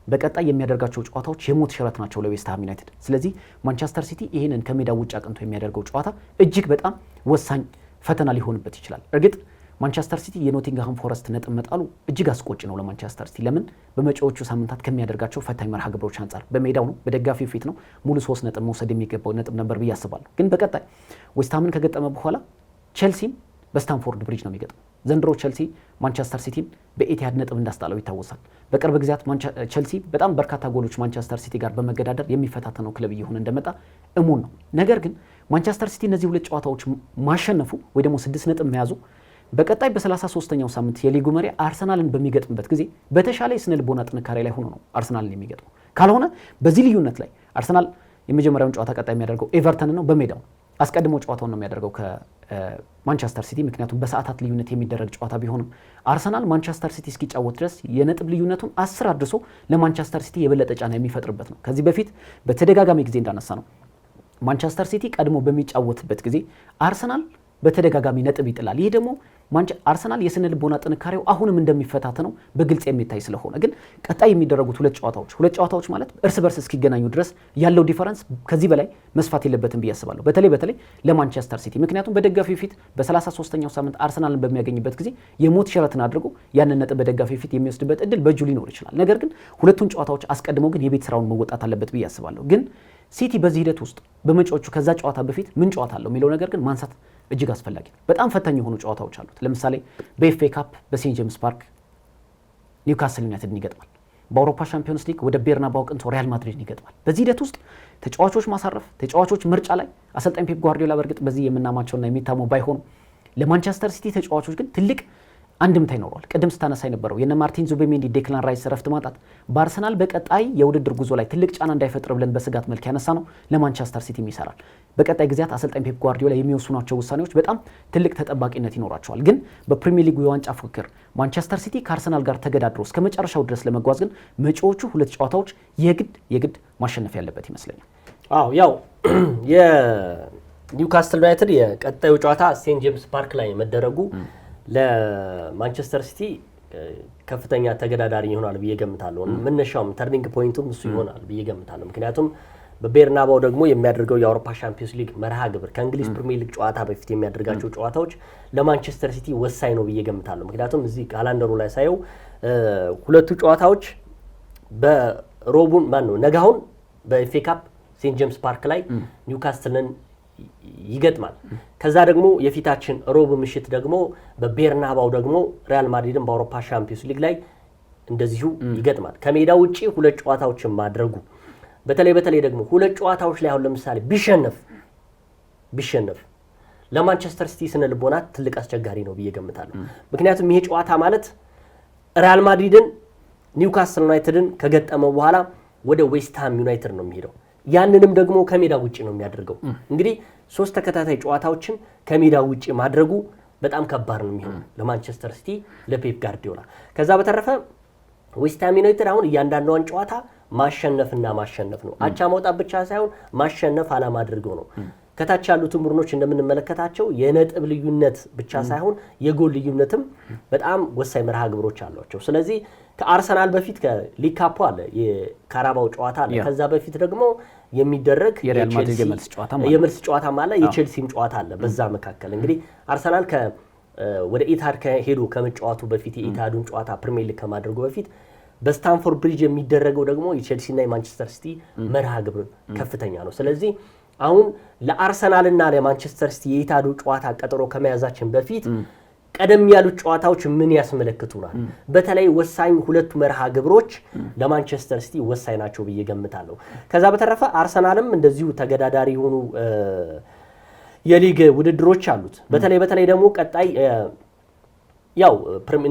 በቀጣይ የሚያደርጋቸው ጨዋታዎች የሞት ሽረት ናቸው ለዌስትሃም ዩናይትድ። ስለዚህ ማንቸስተር ሲቲ ይህንን ከሜዳ ውጭ አቅንቶ የሚያደርገው ጨዋታ እጅግ በጣም ወሳኝ ፈተና ሊሆንበት ይችላል። እርግጥ ማንቸስተር ሲቲ የኖቲንግሃም ፎረስት ነጥብ መጣሉ እጅግ አስቆጭ ነው ለማንቸስተር ሲቲ። ለምን? በመጪዎቹ ሳምንታት ከሚያደርጋቸው ፈታኝ መርሃ ግብሮች አንጻር በሜዳው ነው፣ በደጋፊው ፊት ነው። ሙሉ 3 ነጥብ መውሰድ የሚገባው ነጥብ ነበር ብዬ አስባለሁ። ግን በቀጣይ ዌስትሃምን ከገጠመ በኋላ ቼልሲን በስታንፎርድ ብሪጅ ነው የሚገጥመው። ዘንድሮ ቼልሲ ማንቸስተር ሲቲን በኢቲሃድ ነጥብ እንዳስጣለው ይታወሳል። በቅርብ ጊዜያት ቼልሲ በጣም በርካታ ጎሎች ማንቸስተር ሲቲ ጋር በመገዳደር የሚፈታተነው ክለብ እየሆነ እንደመጣ እሙን ነው። ነገር ግን ማንቸስተር ሲቲ እነዚህ 2 ጨዋታዎች ማሸነፉ ወይ ደግሞ 6 ነጥብ መያዙ በቀጣይ በ33ኛው ሳምንት የሊጉ መሪ አርሰናልን በሚገጥምበት ጊዜ በተሻለ የስነ ልቦና ጥንካሬ ላይ ሆኖ ነው አርሰናልን የሚገጥመው። ካልሆነ በዚህ ልዩነት ላይ አርሰናል የመጀመሪያውን ጨዋታ ቀጣይ የሚያደርገው ኤቨርተን ነው በሜዳው አስቀድሞ ጨዋታውን ነው የሚያደርገው ከማንቸስተር ሲቲ። ምክንያቱም በሰዓታት ልዩነት የሚደረግ ጨዋታ ቢሆንም አርሰናል ማንቸስተር ሲቲ እስኪጫወት ድረስ የነጥብ ልዩነቱን 10 አድርሶ ለማንቸስተር ሲቲ የበለጠ ጫና የሚፈጥርበት ነው። ከዚህ በፊት በተደጋጋሚ ጊዜ እንዳነሳ ነው ማንቸስተር ሲቲ ቀድሞ በሚጫወትበት ጊዜ አርሰናል በተደጋጋሚ ነጥብ ይጥላል። ይህ ደግሞ አርሰናል የስነ ልቦና ጥንካሬው አሁንም እንደሚፈታተነው በግልጽ የሚታይ ስለሆነ ግን ቀጣይ የሚደረጉት 2 ጨዋታዎች ማለት እርስ በርስ እስኪገናኙ ድረስ ያለው ዲፈረንስ ከዚህ በላይ መስፋት የለበትም ብዬ አስባለሁ። በተለይ ለማንቸስተር ሲቲ ምክንያቱም በደጋፊው ፊት በ33ኛው ሳምንት አርሰናልን በሚያገኝበት ጊዜ የሞት ሽረትን አድርጎ ያንን ነጥብ በደጋፊው ፊት የሚወስድበት እድል በእጁ ሊኖር ይችላል። ነገር ግን 2ቱን ጨዋታዎች አስቀድሞ ግን የቤት ስራውን መወጣት አለበት ብዬ አስባለሁ። ግን ሲቲ በዚህ ሂደት ውስጥ በመጪዎቹ ከዛ ጨዋታ በፊት ምን ጨዋታ አለው የሚለው ነገር ግን ማንሳት እጅግ አስፈላጊ ነው። በጣም ፈታኝ የሆኑ ጨዋታዎች አሉት። ለምሳሌ በኤፍኤ ካፕ በሴንት ጄምስ ፓርክ ኒውካስል ዩናይትድን ይገጥማል። በአውሮፓ ሻምፒዮንስ ሊግ ወደ ቤርናባው ቅንቶ ሪያል ማድሪድን ይገጥማል። በዚህ ሂደት ውስጥ ተጫዋቾች ማሳረፍ፣ ተጫዋቾች ምርጫ ላይ አሰልጣኝ ፔፕ ጓርዲዮላ በእርግጥ በዚህ የምናማቸውና የሚታሙ ባይሆኑ ለማንቸስተር ሲቲ ተጫዋቾች ግን ትልቅ አንድምታ ይኖረዋል። ቅድም ስታነሳ የነበረው የነ ማርቲን ዙቤሜንዲ ዴክላን ራይስ ረፍት ማጣት በአርሰናል በቀጣይ የውድድር ጉዞ ላይ ትልቅ ጫና እንዳይፈጥር ብለን በስጋት መልክ ያነሳ ነው ለማንቸስተር ሲቲም ይሰራል። በቀጣይ ጊዜያት አሰልጣኝ ፔፕ ጓርዲዮላ የሚወስኗቸው ውሳኔዎች በጣም ትልቅ ተጠባቂነት ይኖራቸዋል። ግን በፕሪሚየር ሊጉ የዋንጫ ፉክክር ማንቸስተር ሲቲ ከአርሰናል ጋር ተገዳድሮ እስከ መጨረሻው ድረስ ለመጓዝ ግን መጪዎቹ 2 ጨዋታዎች የግድ ማሸነፍ ያለበት ይመስለኛል። አዎ ያው የኒውካስትል ዩናይትድ የቀጣዩ ጨዋታ ሴንት ጄምስ ፓርክ ላይ መደረጉ ለማንቸስተር ሲቲ ከፍተኛ ተገዳዳሪ ይሆናል ብዬ ገምታለሁ። መነሻውም ተርኒንግ ፖይንቱም እሱ ይሆናል ብዬ ገምታለሁ። ምክንያቱም በቤርናባው ደግሞ የሚያደርገው የአውሮፓ ሻምፒዮንስ ሊግ መርሃ ግብር ከእንግሊዝ ፕሪሚየር ሊግ ጨዋታ በፊት የሚያደርጋቸው ጨዋታዎች ለማንቸስተር ሲቲ ወሳኝ ነው ብዬ ገምታለሁ። ምክንያቱም እዚህ ካላንደሩ ላይ ሳየው 2ቱ ጨዋታዎች በሮቡን ነጋውን በኤፍኤ ካፕ ሴንት ጄምስ ፓርክ ላይ ኒውካስትልን ይገጥማል። ከዛ ደግሞ የፊታችን ሮብ ምሽት ደግሞ በቤርናባው ደግሞ ሪያል ማድሪድን በአውሮፓ ሻምፒዮንስ ሊግ ላይ እንደዚሁ ይገጥማል። ከሜዳ ውጪ 2 ጨዋታዎችን ማድረጉ በተለይ ደግሞ 2 ጨዋታዎች ላይ አሁን ለምሳሌ ቢሸነፍ ለማንቸስተር ሲቲ ስነ ልቦና ትልቅ አስቸጋሪ ነው ብዬ ገምታለሁ። ምክንያቱም ይሄ ጨዋታ ማለት ሪያል ማድሪድን ኒውካስትል ዩናይትድን ከገጠመው በኋላ ወደ ዌስትሃም ዩናይትድ ነው የሚሄደው። ያንንም ደግሞ ከሜዳ ውጪ ነው የሚያደርገው። እንግዲህ 3 ተከታታይ ጨዋታዎችን ከሜዳ ውጪ ማድረጉ በጣም ከባድ ነው የሚሆነው ለማንቸስተር ሲቲ ለፔፕ ጋርዲዮላ። ከዛ በተረፈ ዌስትሃም ዩናይትድ አሁን እያንዳንዷን ጨዋታ ማሸነፍና ማሸነፍ ነው። አቻ መውጣት ብቻ ሳይሆን ማሸነፍ ዓላማ አድርገው ነው። ከታች ያሉትን ቡድኖች እንደምንመለከታቸው የነጥብ ልዩነት ብቻ ሳይሆን የጎል ልዩነትም በጣም ወሳኝ መርሃ ግብሮች አሏቸው። ስለዚህ ከአርሰናል በፊት ከሊግ ካፕ አለ፣ የካራባው ጨዋታ አለ። ከዛ በፊት ደግሞ የሚደረግ የሪያል ማድሪድ የመልስ ጨዋታ አለ፣ የቼልሲም ጨዋታ አለ። በዛ መካከል እንግዲህ አርሰናል ወደ ኢታድ ከሄዱ ከመጫወቱ በፊት የኢታዱን ጨዋታ ፕሪሚየር ሊግ ከማድረጉ በፊት በስታንፎርድ ብሪጅ የሚደረገው ደግሞ የቼልሲና የማንቸስተር ሲቲ መርሃ ግብር ከፍተኛ ነው። ስለዚህ አሁን ለአርሰናልና ለማንቸስተር ሲቲ የኢታዱ ጨዋታ ቀጠሮ ከመያዛችን በፊት ቀደም ያሉት ጨዋታዎች ምን ያስመለክቱናል? በተለይ ወሳኝ 2 መርሃ ግብሮች ለማንቸስተር ሲቲ ወሳኝ ናቸው ብዬ ገምታለሁ። ከዛ በተረፈ አርሰናልም እንደዚሁ ተገዳዳሪ የሆኑ የሊግ ውድድሮች አሉት። በተለይ ደግሞ ቀጣይ ያው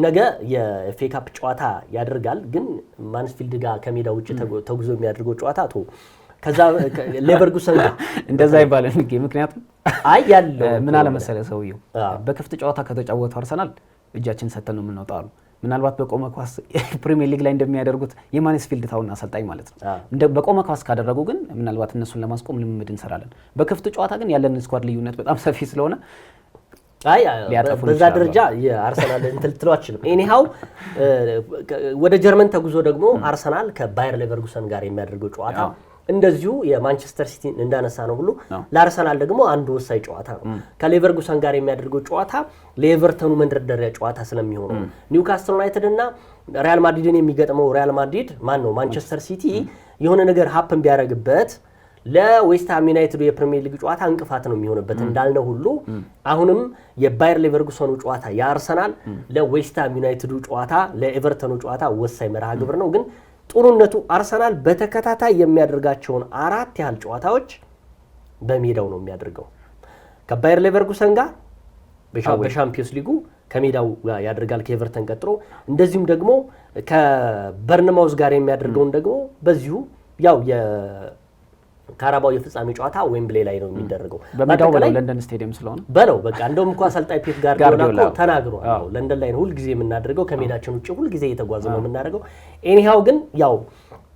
ነገ የኤፍኤ ካፕ ጨዋታ ያደርጋል። ግን ማንስፊልድ ጋር ከሜዳ ውጭ ተጉዞ የሚያደርገው ጨዋታ ከዛ ሌቨርኩሰን ጋር እንደዛ ይባላል። ምክንያቱም ያለው ምን አለ መሰለህ ሰውየው በክፍት ጨዋታ ከተጫወቱ አርሰናል እጃችን ሰተን ነው የምንወጣው አሉ። ምናልባት በቆመ ኳስ ፕሪሚየር ሊግ ላይ እንደሚያደርጉት የማንስፊልድ ታውን አሰልጣኝ ማለት ነው። በቆመ ኳስ ካደረጉ ግን ምናልባት እነሱን ለማስቆም ልምምድ እንሰራለን። በክፍት ጨዋታ ግን ያለን ስኳድ ልዩነት በጣም ሰፊ ስለሆነ በዛ ደረጃ የአርሰናል እንትን ልትለው አትችልም። ኤኒሃው ወደ ጀርመን ተጉዞ ደግሞ አርሰናል ከባየር ሌቨርኩሰን ጋር የሚያደርገው ጨዋታ እንደዚሁ የማንቸስተር ሲቲ እንዳነሳ ነው ሁሉ ለአርሰናል ደግሞ አንዱ ወሳኝ ጨዋታ ነው። ከሌቨርኩሰን ጋር የሚያደርገው ጨዋታ ለኤቨርተኑ መንደርደሪያ ጨዋታ ስለሚሆነው ኒውካስትል ዩናይትድ እና ሪያል ማድሪድን የሚገጥመው ሪያል ማድሪድ ማንቸስተር ሲቲ የሆነ ነገር ሀፕን ቢያደርግበት ለዌስትሃም ዩናይትድ የፕሪሚየር ሊግ ጨዋታ እንቅፋት ነው የሚሆንበት እንዳልነው ሁሉ አሁንም የባየር ሌቨርኩሰኑ ጨዋታ የአርሰናል ለዌስትሃም ዩናይትዱ ጨዋታ ለኤቨርተኑ ጨዋታ ወሳኝ መርሃ ግብር ነው። ግን ጥሩነቱ አርሰናል በተከታታይ የሚያደርጋቸውን 4 ያህል ጨዋታዎች በሜዳው ነው የሚያደርገው። ከባየር ሌቨርኩሰን ጋር በሻምፒዮንስ ሊጉ ከሜዳው ጋር ያደርጋል ከኤቨርተን ቀጥሮ፣ እንደዚሁም ደግሞ ከበርንማውዝ ጋር የሚያደርገውን ደግሞ በዚሁ ያው ካራባው የፍጻሜ ጨዋታ ዌምብሌ ላይ ነው የሚደረገው። በሜዳው በለው ለንደን ስቴዲየም ስለሆነ በቃ እንደውም እንኳን አሰልጣኝ ፔፕ ጋርዲዮላ ተናግሯል። ለንደን ላይ ነው ሁሉ ጊዜ የምናደርገው፣ ከሜዳችን ውጪ ሁሉ ጊዜ እየተጓዘ ነው የምናደርገው። ኤኒሃው ግን ያው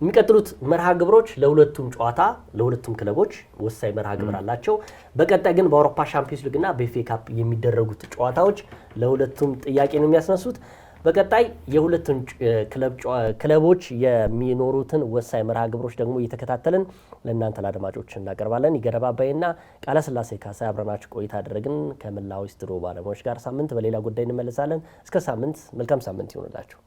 የሚቀጥሉት መርሃ ግብሮች ለሁለቱም ጨዋታ ለሁለቱም ክለቦች ወሳኝ መርሃ ግብር አላቸው። በቀጣይ ግን በአውሮፓ ሻምፒዮንስ ሊግና በኤፍኤ ካፕ የሚደረጉት ጨዋታዎች ለሁለቱም ጥያቄ ነው የሚያስነሱት። በቀጣይ የሁለቱን ክለቦች የሚኖሩትን ወሳኝ መርሃ ግብሮች ደግሞ እየተከታተልን ለእናንተ ለአድማጮች እናቀርባለን። ይገደብ አባይና ቃለ ስላሴ ካሳይ አብረናችሁ ቆይታ አደረግን ከመላው ስቱዲዮ ባለሙያዎች ጋር። ሳምንት በሌላ ጉዳይ እንመለሳለን። እስከ ሳምንት መልካም ሳምንት ይሆንላችሁ።